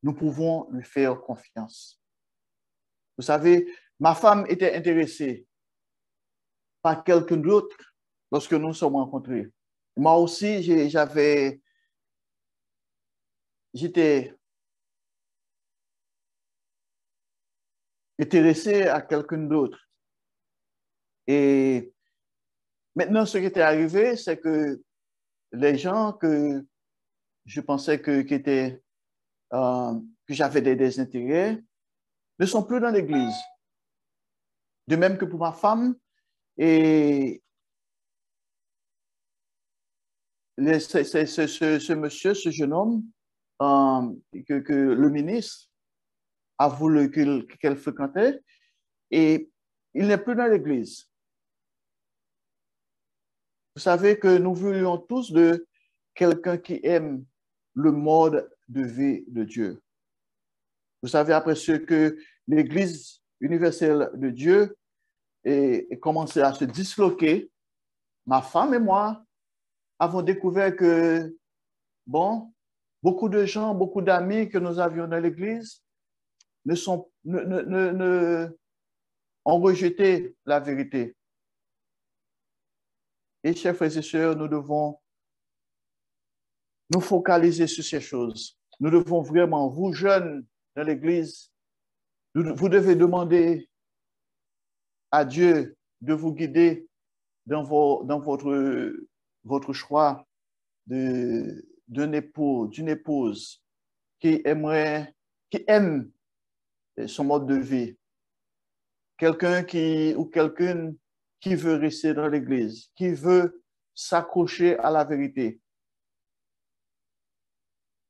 Nous pouvons lui faire confiance. Vous savez, ma femme était intéressée par quelqu'un d'autre lorsque nous nous sommes rencontrés. Moi aussi, j'étais intéressé à quelqu'un d'autre. Et maintenant, ce qui était arrivé, c'est que les gens que je pensais que j'avais des intérêts ne sont plus dans l'église. De même que pour ma femme, et ce monsieur, ce jeune homme, que le ministre a voulu qu'elle fréquentait, et il n'est plus dans l'église. Vous savez que nous voulions tous de quelqu'un qui aime le mode de vie de Dieu. Vous savez, après ce que l'Église universelle de Dieu est commencé à se disloquer, ma femme et moi avons découvert que, bon, beaucoup de gens, beaucoup d'amis que nous avions dans l'Église ont rejeté la vérité. Et chers frères et sœurs, nous devons nous focaliser sur ces choses. Nous devons vraiment, vous jeunes dans l'Église, vous devez demander à Dieu de vous guider dans votre choix d'un époux, d'une épouse qui aime son mode de vie. Quelqu'un qui veut rester dans l'Église, qui veut s'accrocher à la vérité.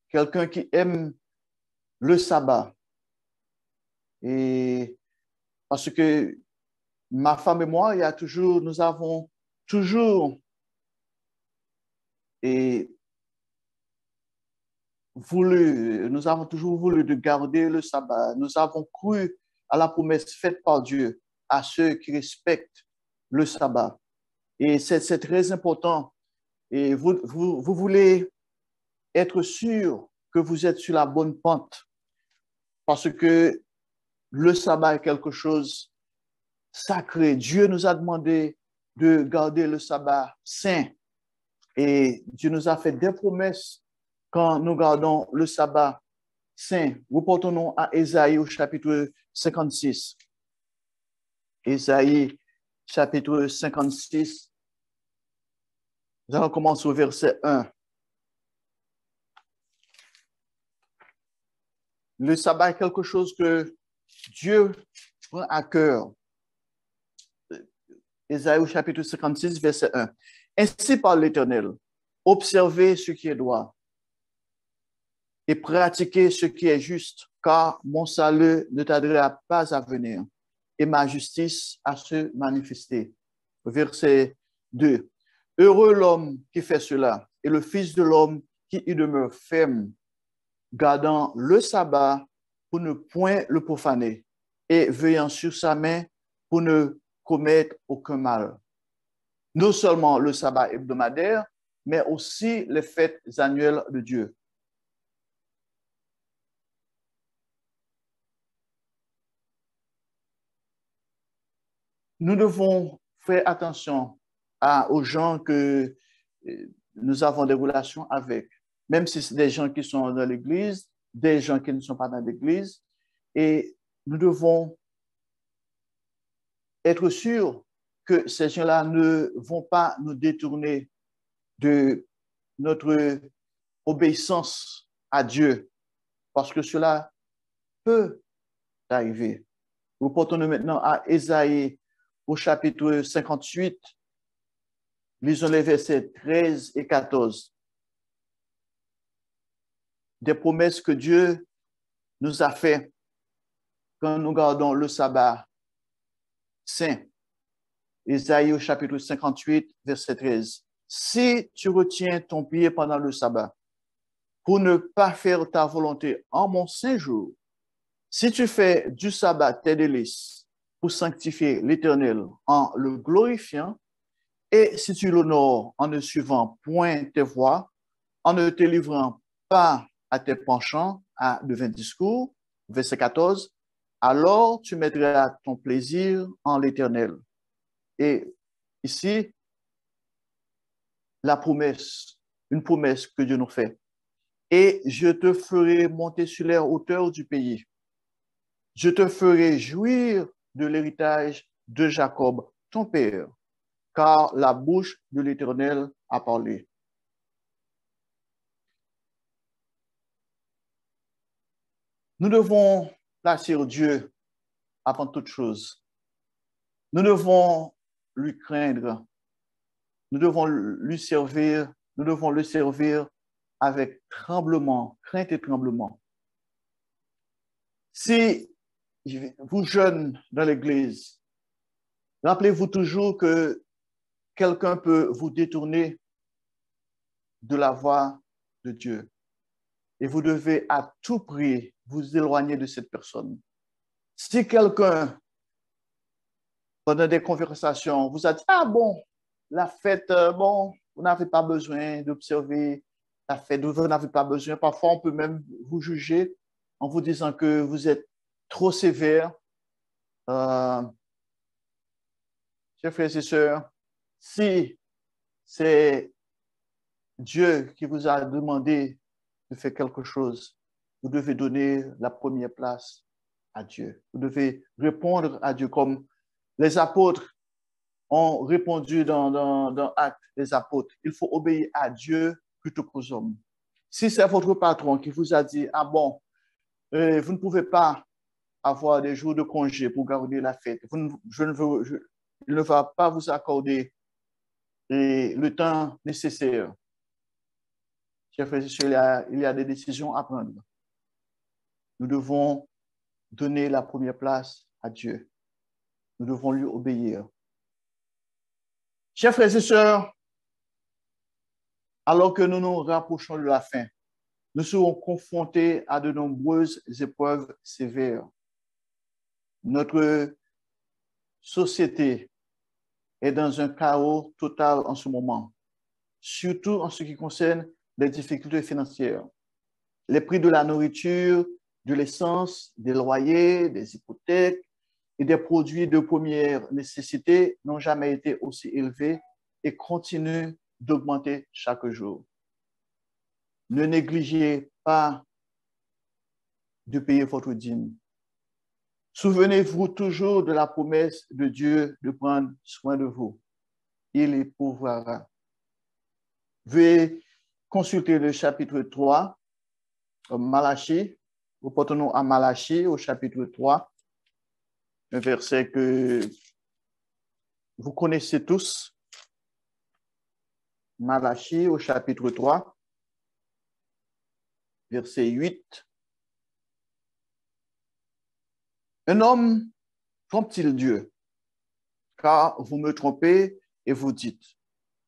Quelqu'un qui aime le sabbat. Et parce que ma femme et moi, nous avons toujours voulu de garder le sabbat. Nous avons cru à la promesse faite par Dieu à ceux qui respectent le sabbat. Et c'est très important. Et vous voulez être sûr que vous êtes sur la bonne pente parce que le sabbat est quelque chose sacré. Dieu nous a demandé de garder le sabbat saint et Dieu nous a fait des promesses quand nous gardons le sabbat saint. Reportons-nous à Ésaïe au chapitre 56. Ésaïe chapitre 56. Nous allons commencer au verset 1. Le sabbat est quelque chose que Dieu prend à cœur. Ésaïe au chapitre 56, verset 1. Ainsi parle l'Éternel, observez ce qui est droit et pratiquez ce qui est juste, car mon salut ne tardera pas à venir et ma justice à se manifester. Verset 2. Heureux l'homme qui fait cela et le Fils de l'homme qui y demeure ferme, gardant le sabbat pour ne point le profaner et veillant sur sa main pour ne commettre aucun mal. Non seulement le sabbat hebdomadaire, mais aussi les fêtes annuelles de Dieu. Nous devons faire attention aux gens que nous avons des relations avec, même si c'est des gens qui sont dans l'Église, des gens qui ne sont pas dans l'Église, et nous devons être sûrs que ces gens-là ne vont pas nous détourner de notre obéissance à Dieu, parce que cela peut arriver. Reportons-nous maintenant à Ésaïe au chapitre 58, lisons les versets 13 et 14. Des promesses que Dieu nous a faites quand nous gardons le sabbat saint. Ésaïe au chapitre 58, verset 13. Si tu retiens ton pied pendant le sabbat, pour ne pas faire ta volonté en mon saint jour, si tu fais du sabbat tes délices pour sanctifier l'Éternel en le glorifiant, et si tu l'honores en ne suivant point tes voies, en ne te livrant pas à tes penchants, à de vains discours, verset 14, alors tu mettras ton plaisir en l'Éternel. Et ici, la promesse, une promesse que Dieu nous fait. Et je te ferai monter sur les hauteurs du pays. Je te ferai jouir de l'héritage de Jacob, ton père, car la bouche de l'Éternel a parlé. Nous devons placer Dieu avant toute chose. Nous devons lui craindre. Nous devons lui servir. Nous devons le servir avec tremblement, crainte et tremblement. Si vous jeunes dans l'Église, rappelez-vous toujours que quelqu'un peut vous détourner de la voie de Dieu. Et vous devez à tout prix vous éloigner de cette personne. Si quelqu'un, pendant des conversations, vous a dit, ah bon, la fête, bon, vous n'avez pas besoin d'observer la fête, vous n'avez pas besoin. Parfois, on peut même vous juger en vous disant que vous êtes trop sévère. Chers frères et sœurs, si c'est Dieu qui vous a demandé de faire quelque chose, vous devez donner la première place à Dieu. Vous devez répondre à Dieu comme les apôtres ont répondu dans Actes des apôtres. Il faut obéir à Dieu plutôt qu'aux hommes. Si c'est votre patron qui vous a dit, ah bon, vous ne pouvez pas avoir des jours de congé pour garder la fête, il ne va pas vous accorder le temps nécessaire. Chers frères et sœurs, il y a des décisions à prendre. Nous devons donner la première place à Dieu. Nous devons lui obéir. Chers frères et sœurs, alors que nous nous rapprochons de la fin, nous serons confrontés à de nombreuses épreuves sévères. Notre société est dans un chaos total en ce moment, surtout en ce qui concerne les difficultés financières. Les prix de la nourriture, de l'essence, des loyers, des hypothèques et des produits de première nécessité n'ont jamais été aussi élevés et continuent d'augmenter chaque jour. Ne négligez pas de payer votre dîme. Souvenez-vous toujours de la promesse de Dieu de prendre soin de vous. Il y pourvoira. Veuillez consulter le chapitre 3, Malachie, Reportons-nous à Malachie au chapitre 3, un verset que vous connaissez tous. Malachie au chapitre 3, verset 8. Un homme trompe-t-il Dieu? Car vous me trompez et vous dites,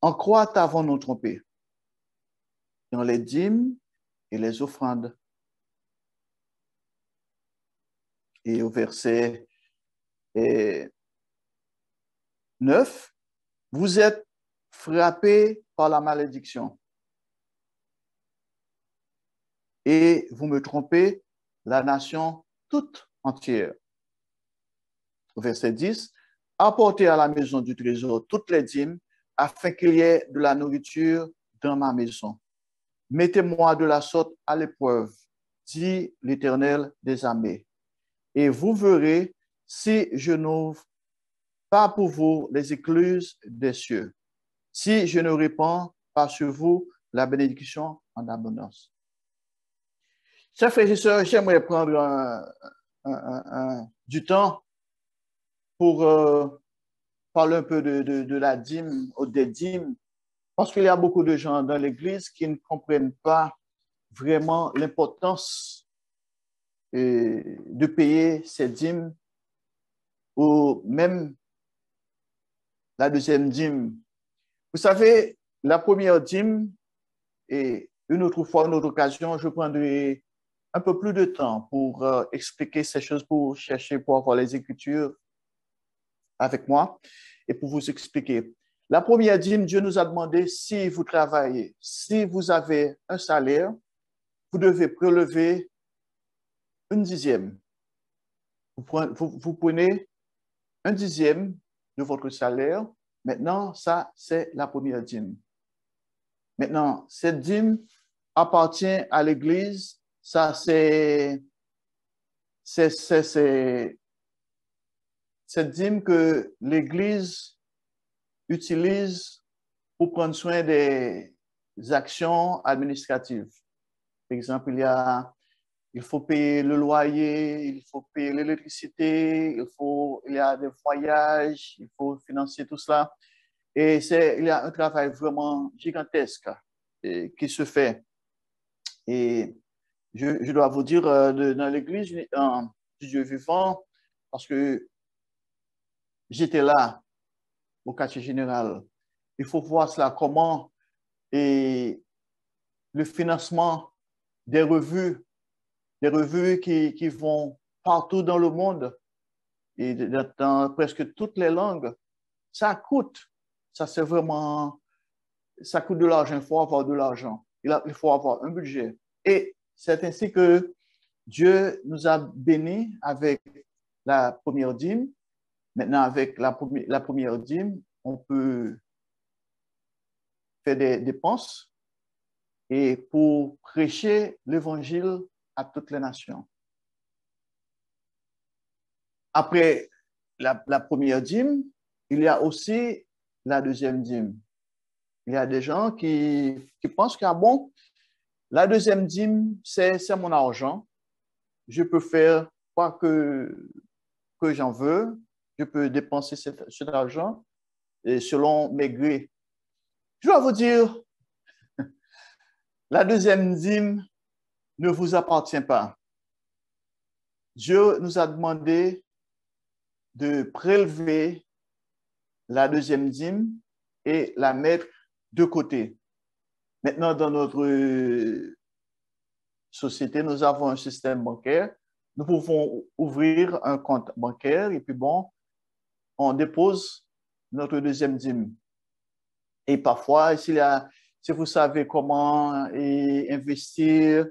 en quoi t'avons-nous trompé? Dans les dîmes et les offrandes. Et au verset 9, vous êtes frappés par la malédiction. Et vous me trompez, la nation toute entière. Au verset 10, apportez à la maison du trésor toutes les dîmes, afin qu'il y ait de la nourriture dans ma maison. Mettez-moi de la sorte à l'épreuve, dit l'Éternel des armées. Et vous verrez si je n'ouvre pas pour vous les écluses des cieux, si je ne répands pas sur vous la bénédiction en abondance. Chers frères et sœurs, j'aimerais prendre du temps pour parler un peu de la dîme ou des dîmes, parce qu'il y a beaucoup de gens dans l'Église qui ne comprennent pas vraiment l'importance de payer ces dîmes ou même la deuxième dîme. Vous savez, la première dîme, et une autre fois, une autre occasion, je prendrai un peu plus de temps pour expliquer ces choses, pour chercher, pour avoir les Écritures avec moi et pour vous expliquer. La première dîme, Dieu nous a demandé, si vous travaillez, si vous avez un salaire, vous devez prélever une dixième. Vous prenez un dixième de votre salaire. Maintenant, ça, c'est la première dîme. Maintenant, cette dîme appartient à l'Église. Ça, c'est cette dîme que l'Église utilise pour prendre soin des actions administratives. Par exemple, il faut payer le loyer, il faut payer l'électricité, il y a des voyages, il faut financer tout cela. Et il y a un travail vraiment gigantesque qui se fait. Et je dois vous dire, dans l'Église du Dieu vivant, parce que j'étais là au quartier général, il faut voir cela comment et le financement des revues qui vont partout dans le monde et dans presque toutes les langues, ça coûte. Ça, c'est vraiment, ça coûte de l'argent. Il faut avoir de l'argent. Il faut avoir un budget. Et c'est ainsi que Dieu nous a bénis avec la première dîme. Maintenant, avec la première dîme, on peut faire des dépenses et pour prêcher l'évangile à toutes les nations. Après la première dîme, il y a aussi la deuxième dîme. Il y a des gens qui pensent que, bon, la deuxième dîme, c'est mon argent. Je peux faire quoi que j'en veux. Je peux dépenser cet argent selon mes grés. Je dois vous dire, la deuxième dîme ne vous appartient pas. Dieu nous a demandé de prélever la deuxième dîme et la mettre de côté. Maintenant, dans notre société, nous avons un système bancaire. Nous pouvons ouvrir un compte bancaire et puis bon, on dépose notre deuxième dîme. Et parfois, si vous savez comment investir,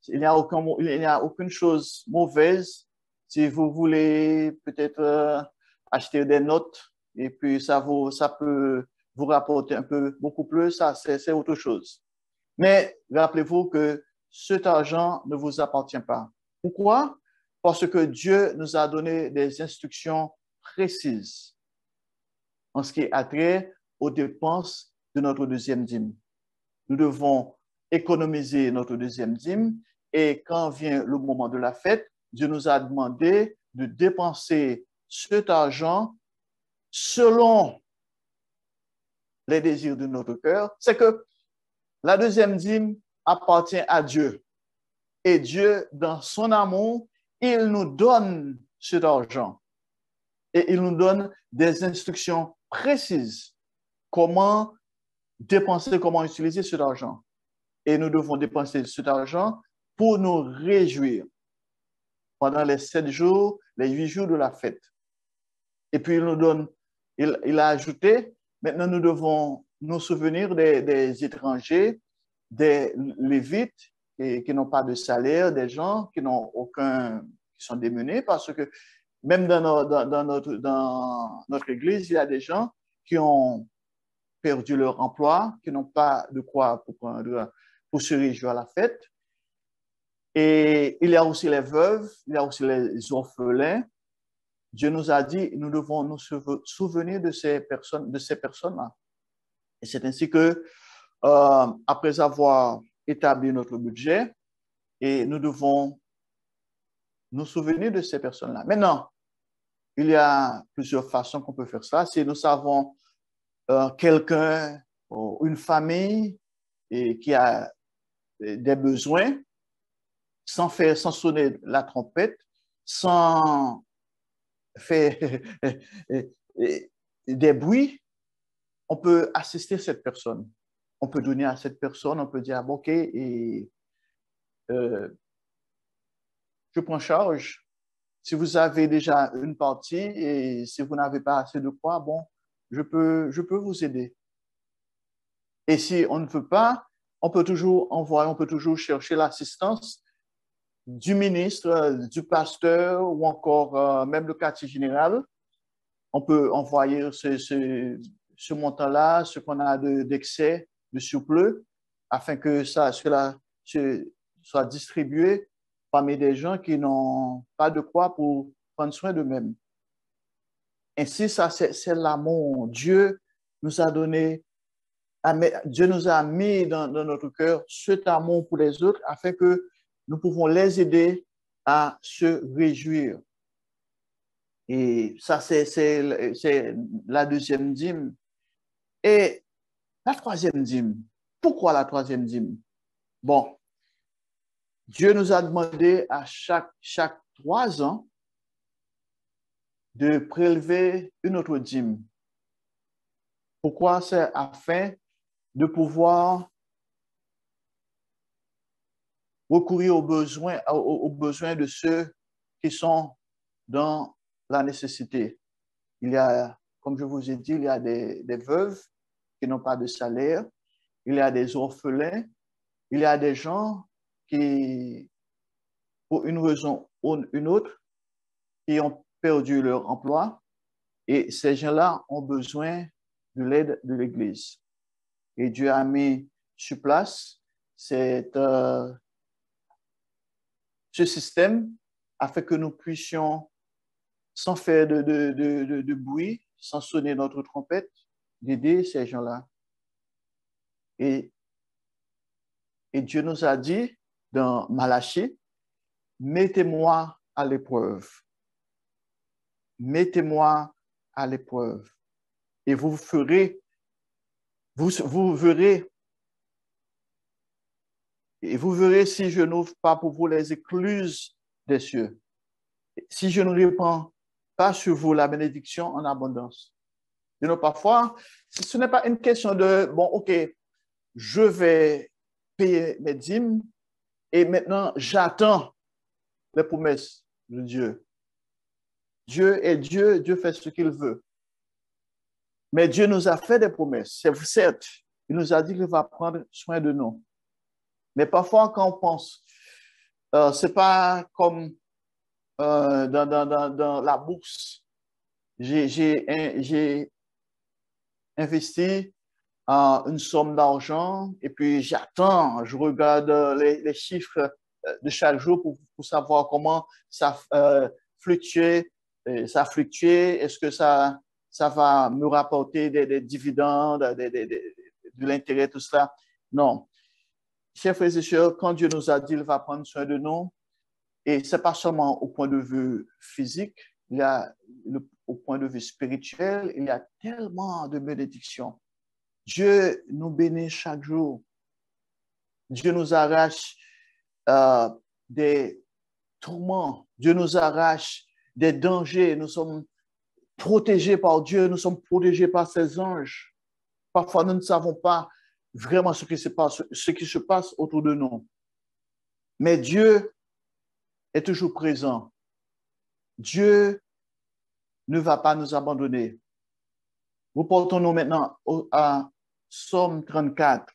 il n'y a aucune chose mauvaise. Si vous voulez peut-être acheter des notes et puis ça peut vous rapporter beaucoup plus, ça c'est autre chose. Mais rappelez-vous que cet argent ne vous appartient pas. Pourquoi? Parce que Dieu nous a donné des instructions précises en ce qui a trait aux dépenses de notre deuxième dîme. Nous devons économiser notre deuxième dîme Et quand vient le moment de la fête, Dieu nous a demandé de dépenser cet argent selon les désirs de notre cœur. C'est que la deuxième dîme appartient à Dieu. Et Dieu, dans son amour, il nous donne cet argent. Et il nous donne des instructions précises. Comment dépenser, comment utiliser cet argent. Et nous devons dépenser cet argent pour nous réjouir pendant les 7 jours, les 8 jours de la fête. Et puis il nous donne, il a ajouté, maintenant nous devons nous souvenir des étrangers, des Lévites qui n'ont pas de salaire, des gens qui n'ont aucun, qui sont démunis, parce que même dans notre église, il y a des gens qui ont perdu leur emploi, qui n'ont pas de quoi pour se réjouir à la fête. Et il y a aussi les veuves, il y a aussi les orphelins. Dieu nous a dit, nous devons nous souvenir de ces personnes-là. Et c'est ainsi que, après avoir établi notre budget, et nous devons nous souvenir de ces personnes-là. Maintenant, il y a plusieurs façons qu'on peut faire ça. Si nous savons quelqu'un ou une famille qui a des besoins, sans sonner la trompette, sans faire des bruits, on peut assister cette personne. On peut donner à cette personne, on peut dire, OK, et je prends charge. Si vous avez déjà une partie et si vous n'avez pas assez de quoi, bon, je peux vous aider. Et si on ne veut pas, on peut toujours envoyer, on peut toujours chercher l'assistance du ministre, du pasteur ou encore même le quartier général. On peut envoyer ce montant-là, ce qu'on a d'excès, de surplus, afin que cela soit distribué parmi des gens qui n'ont pas de quoi pour prendre soin d'eux-mêmes. Ainsi, ça, c'est l'amour. Dieu nous a donné, Dieu nous a mis dans notre cœur cet amour pour les autres afin que nous pouvons les aider à se réjouir. Et ça, c'est la deuxième dîme. Et la troisième dîme. Pourquoi la troisième dîme? Bon, Dieu nous a demandé à chaque 3 ans de prélever une autre dîme. Pourquoi? C'est afin de pouvoir recourir aux besoins de ceux qui sont dans la nécessité. Il y a, comme je vous ai dit, il y a des veuves qui n'ont pas de salaire, il y a des orphelins, il y a des gens qui, pour une raison ou une autre, qui ont perdu leur emploi et ces gens-là ont besoin de l'aide de l'Église. Et Dieu a mis sur place ce système afin que nous puissions, sans faire de bruit, sans sonner notre trompette, d'aider ces gens-là. Et Dieu nous a dit dans Malachie, mettez-moi à l'épreuve. Mettez-moi à l'épreuve. Et vous verrez, et vous verrez si je n'ouvre pas pour vous les écluses des cieux. Si je ne répands pas sur vous la bénédiction en abondance. Parfois, ce n'est pas une question de, bon, OK, je vais payer mes dîmes et maintenant j'attends les promesses de Dieu. Dieu est Dieu, Dieu fait ce qu'il veut. Mais Dieu nous a fait des promesses. C'est certes, il nous a dit qu'il va prendre soin de nous. Mais parfois, quand on pense, c'est pas comme dans la bourse. J'ai investi une somme d'argent et puis j'attends, je regarde les chiffres de chaque jour pour savoir comment ça fluctue. Est-ce que ça va me rapporter des dividendes, de l'intérêt, tout cela? Non. chers frères et sœurs, quand Dieu nous a dit qu'il va prendre soin de nous, et ce n'est pas seulement au point de vue physique, il y a au point de vue spirituel, il y a tellement de bénédictions. Dieu nous bénit chaque jour. Dieu nous arrache des tourments. Dieu nous arrache des dangers. Nous sommes protégés par Dieu. Nous sommes protégés par ses anges. Parfois, nous ne savons pas vraiment ce qui se passe autour de nous. Mais Dieu est toujours présent. Dieu ne va pas nous abandonner. Nous portons-nous maintenant à Psaume 34.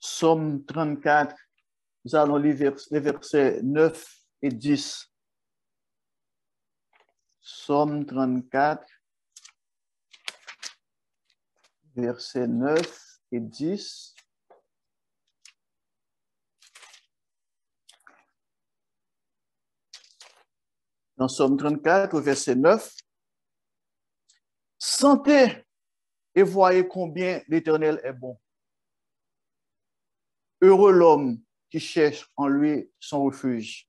Psaume 34, nous allons lire les versets 9 et 10. Psaume 34, versets 9 et 10. Dans Psaume 34, au verset 9, « Sentez et voyez combien l'Éternel est bon. Heureux l'homme qui cherche en lui son refuge. »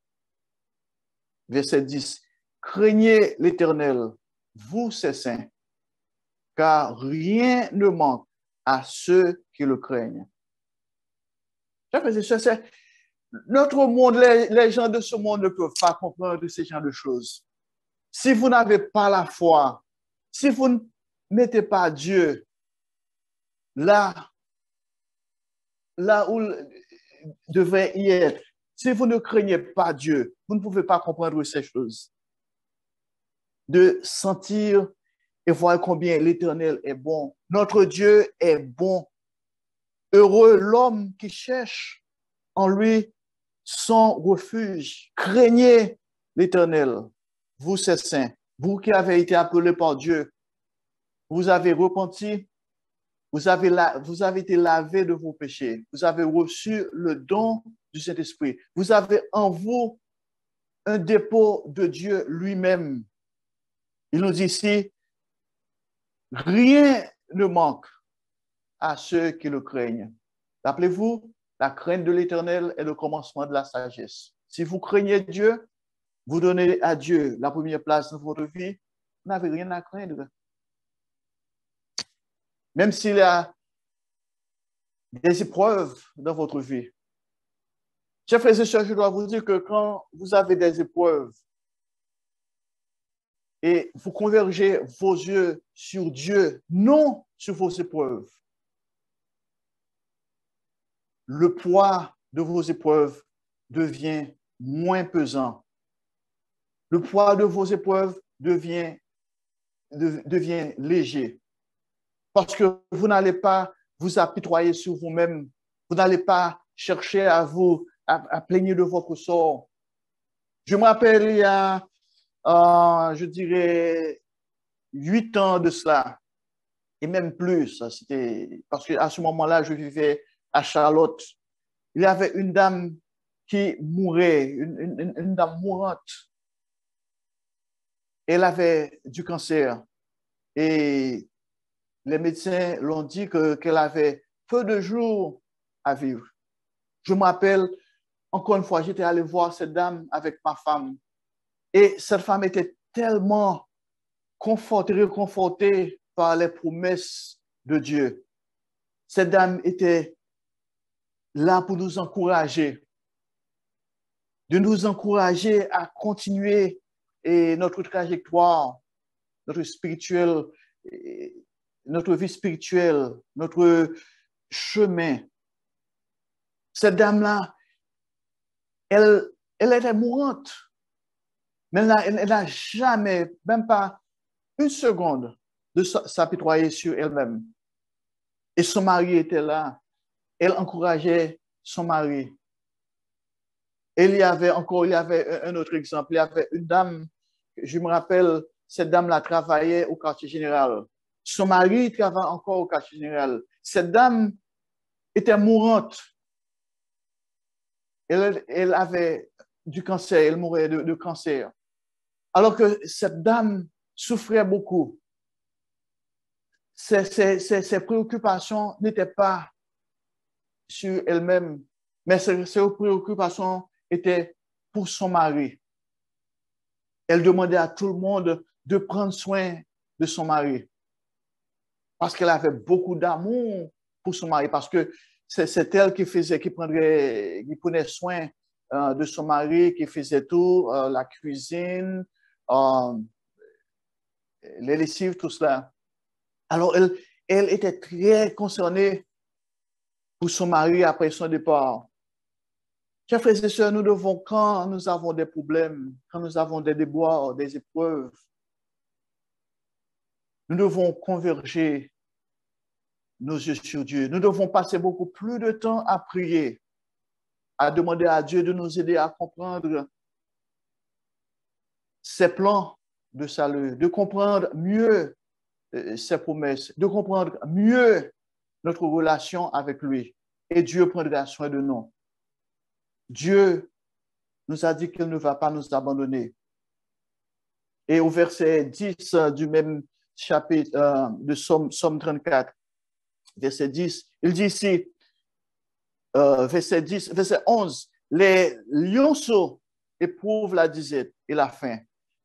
Verset 10, « Craignez l'Éternel, vous ses saints, car rien ne manque à ceux qui le craignent. » C'est notre monde, les gens de ce monde ne peuvent pas comprendre ce genre de choses. Si vous n'avez pas la foi, si vous ne mettez pas Dieu là où devrait y être, si vous ne craignez pas Dieu, vous ne pouvez pas comprendre ces choses. De sentir et voir combien l'Éternel est bon. Notre Dieu est bon. Heureux l'homme qui cherche en lui son refuge. Craignez l'Éternel, vous ses saints, vous qui avez été appelés par Dieu. Vous avez repenti, vous avez été lavés de vos péchés. Vous avez reçu le don du Saint-Esprit. Vous avez en vous un dépôt de Dieu lui-même. Il nous dit ici, rien ne manque à ceux qui le craignent. Rappelez-vous, la crainte de l'Éternel est le commencement de la sagesse. Si vous craignez Dieu, vous donnez à Dieu la première place dans votre vie, vous n'avez rien à craindre. Même s'il y a des épreuves dans votre vie. Chers frères et sœurs, je dois vous dire que quand vous avez des épreuves et vous convergez vos yeux sur Dieu, non sur vos épreuves, le poids de vos épreuves devient moins pesant. Le poids de vos épreuves devient léger. Parce que vous n'allez pas vous apitoyer sur vous-même. Vous n'allez pas chercher à plaigner de votre sort. Je me rappelle, il y a, je dirais, 8 ans de cela, et même plus. C'était parce qu'à ce moment-là, je vivais à Charlotte. Il y avait une dame qui mourait, une dame mourante. Elle avait du cancer. Et les médecins l'ont dit qu'elle avait peu de jours à vivre. Je me rappelle, encore une fois, j'étais allé voir cette dame avec ma femme. Et cette femme était tellement réconfortée par les promesses de Dieu. Cette dame était là pour nous encourager, de nous encourager à continuer notre trajectoire, notre vie spirituelle, notre chemin. Cette dame-là, elle était mourante, mais elle n'a jamais, même pas une seconde, de s'apitoyer sur elle-même. Et son mari était là. Elle encourageait son mari. Et il y avait un autre exemple. Il y avait une dame, je me rappelle, cette dame-là travaillait au quartier général. Son mari travaillait encore au quartier général. Cette dame était mourante. Elle avait du cancer, elle mourait de cancer. Alors que cette dame souffrait beaucoup. Ses préoccupations n'étaient pas sur elle-même, mais ses préoccupations étaient pour son mari. Elle demandait à tout le monde de prendre soin de son mari parce qu'elle avait beaucoup d'amour pour son mari, parce que c'est elle qui prenait soin de son mari, qui faisait tout, la cuisine, les lessives, tout cela. Alors, elle était très concernée pour son mari après son départ. Chers frères et sœurs, nous devons, quand nous avons des problèmes, quand nous avons des déboires, des épreuves, nous devons converger nos yeux sur Dieu. Nous devons passer beaucoup plus de temps à prier, à demander à Dieu de nous aider à comprendre ses plans de salut, de comprendre mieux ses promesses, de comprendre mieux notre relation avec lui. Et Dieu prendra soin de nous. Dieu nous a dit qu'il ne va pas nous abandonner. Et au verset 10 du même chapitre de Somme 34, verset 10, il dit ici, verset 11, les lionceaux éprouvent la disette et la faim,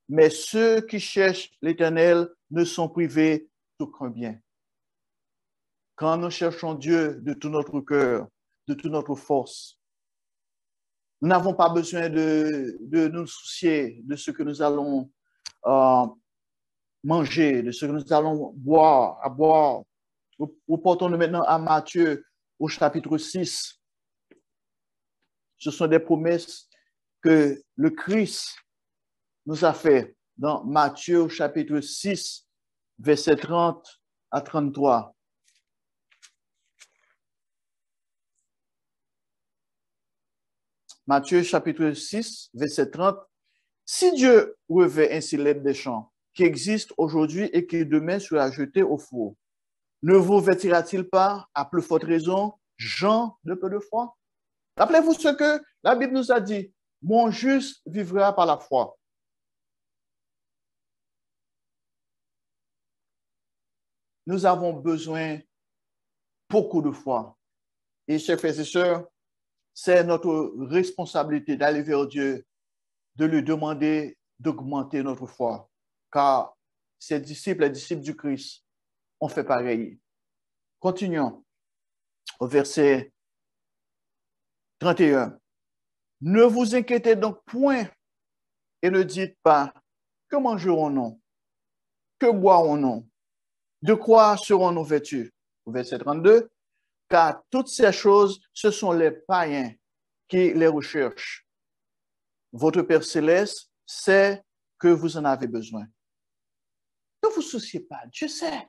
mais ceux qui cherchent l'Éternel ne sont privés d'aucun bien. Quand nous cherchons Dieu de tout notre cœur, de toute notre force, nous n'avons pas besoin de nous soucier de ce que nous allons manger, de ce que nous allons boire. Reportons-nous maintenant à Matthieu au chapitre 6. Ce sont des promesses que le Christ nous a fait dans Matthieu au chapitre 6, verset 30 à 33. Matthieu chapitre 6, verset 30. Si Dieu revêt ainsi l'herbe des champs qui existe aujourd'hui et qui demain sera jetée au four, ne vous vêtira-t-il pas à plus forte raison, gens de peu de foi? Rappelez-vous ce que la Bible nous a dit. Mon juste vivra par la foi. Nous avons besoin beaucoup de foi. Et chers frères et sœurs, c'est notre responsabilité d'aller vers Dieu, de lui demander d'augmenter notre foi. Car ses disciples, les disciples du Christ, ont fait pareil. Continuons au verset 31. Ne vous inquiétez donc point et ne dites pas que mangerons-nous, que boirons-nous, de quoi serons-nous vêtus. Au verset 32. Car toutes ces choses, ce sont les païens qui les recherchent. Votre Père céleste sait que vous en avez besoin. Ne vous souciez pas, Dieu sait.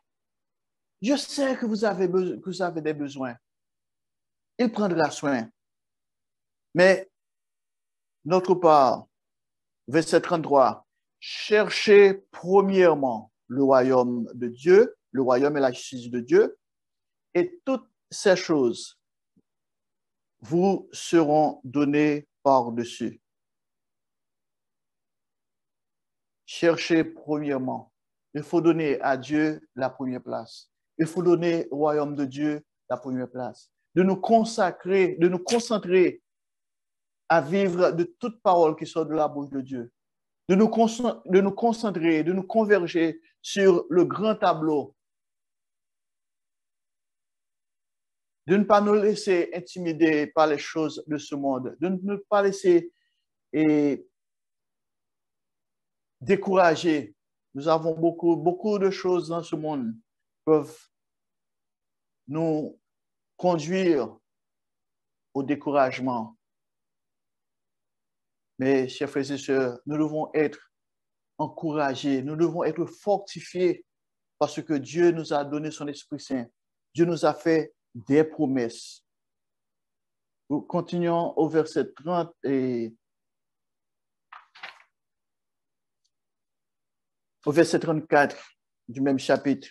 Dieu sait que vous avez des besoins. Il prendra soin. Mais, notre part, verset 33, cherchez premièrement le royaume de Dieu, le royaume et la justice de Dieu, et toutes ces choses vous seront données par-dessus. Cherchez premièrement. Il faut donner à Dieu la première place. Il faut donner au royaume de Dieu la première place. De nous consacrer, de nous concentrer à vivre de toute parole qui sort de la bouche de Dieu. De nous concentrer, de nous converger sur le grand tableau. De ne pas nous laisser intimider par les choses de ce monde. De ne pas laisser décourager. Nous avons beaucoup de choses dans ce monde qui peuvent nous conduire au découragement. Mais, chers frères et sœurs, nous devons être encouragés, nous devons être fortifiés parce que Dieu nous a donné son Esprit Saint. Dieu nous a fait des promesses. Nous continuons au verset 30 et au verset 34 du même chapitre.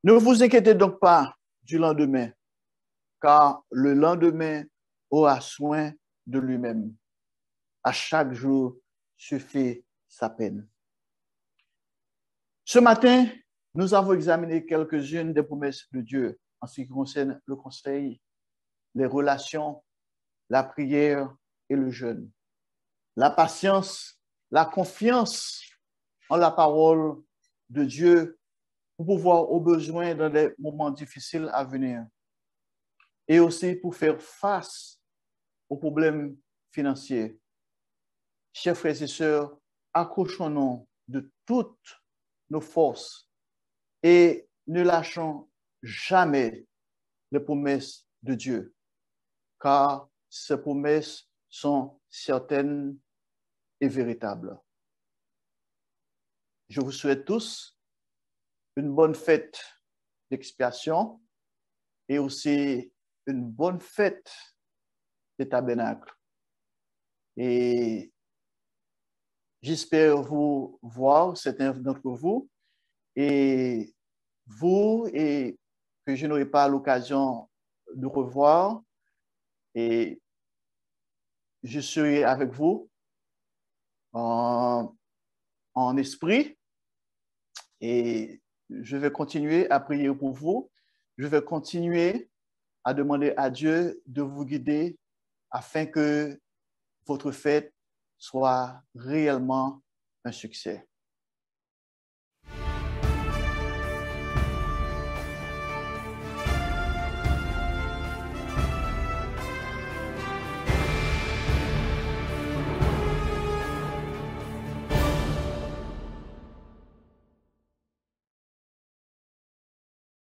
Ne vous inquiétez donc pas du lendemain, car le lendemain aura soin de lui-même. À chaque jour suffit sa peine. Ce matin, nous avons examiné quelques-unes des promesses de Dieu en ce qui concerne le conseil, les relations, la prière et le jeûne. La patience, la confiance en la parole de Dieu pour pouvoir aux besoins dans des moments difficiles à venir. Et aussi pour faire face aux problèmes financiers. Chers frères et sœurs, accrochons-nous de toutes nos forces et ne lâchons jamais les promesses de Dieu, car ces promesses sont certaines et véritables. Je vous souhaite tous une bonne fête d'expiation et aussi une bonne fête des tabernacles. Et j'espère vous voir, certains d'entre vous, et que je n'aurai pas l'occasion de revoir. Et je serai avec vous en esprit et je vais continuer à prier pour vous. Je vais continuer à demander à Dieu de vous guider afin que votre fête soit réellement un succès.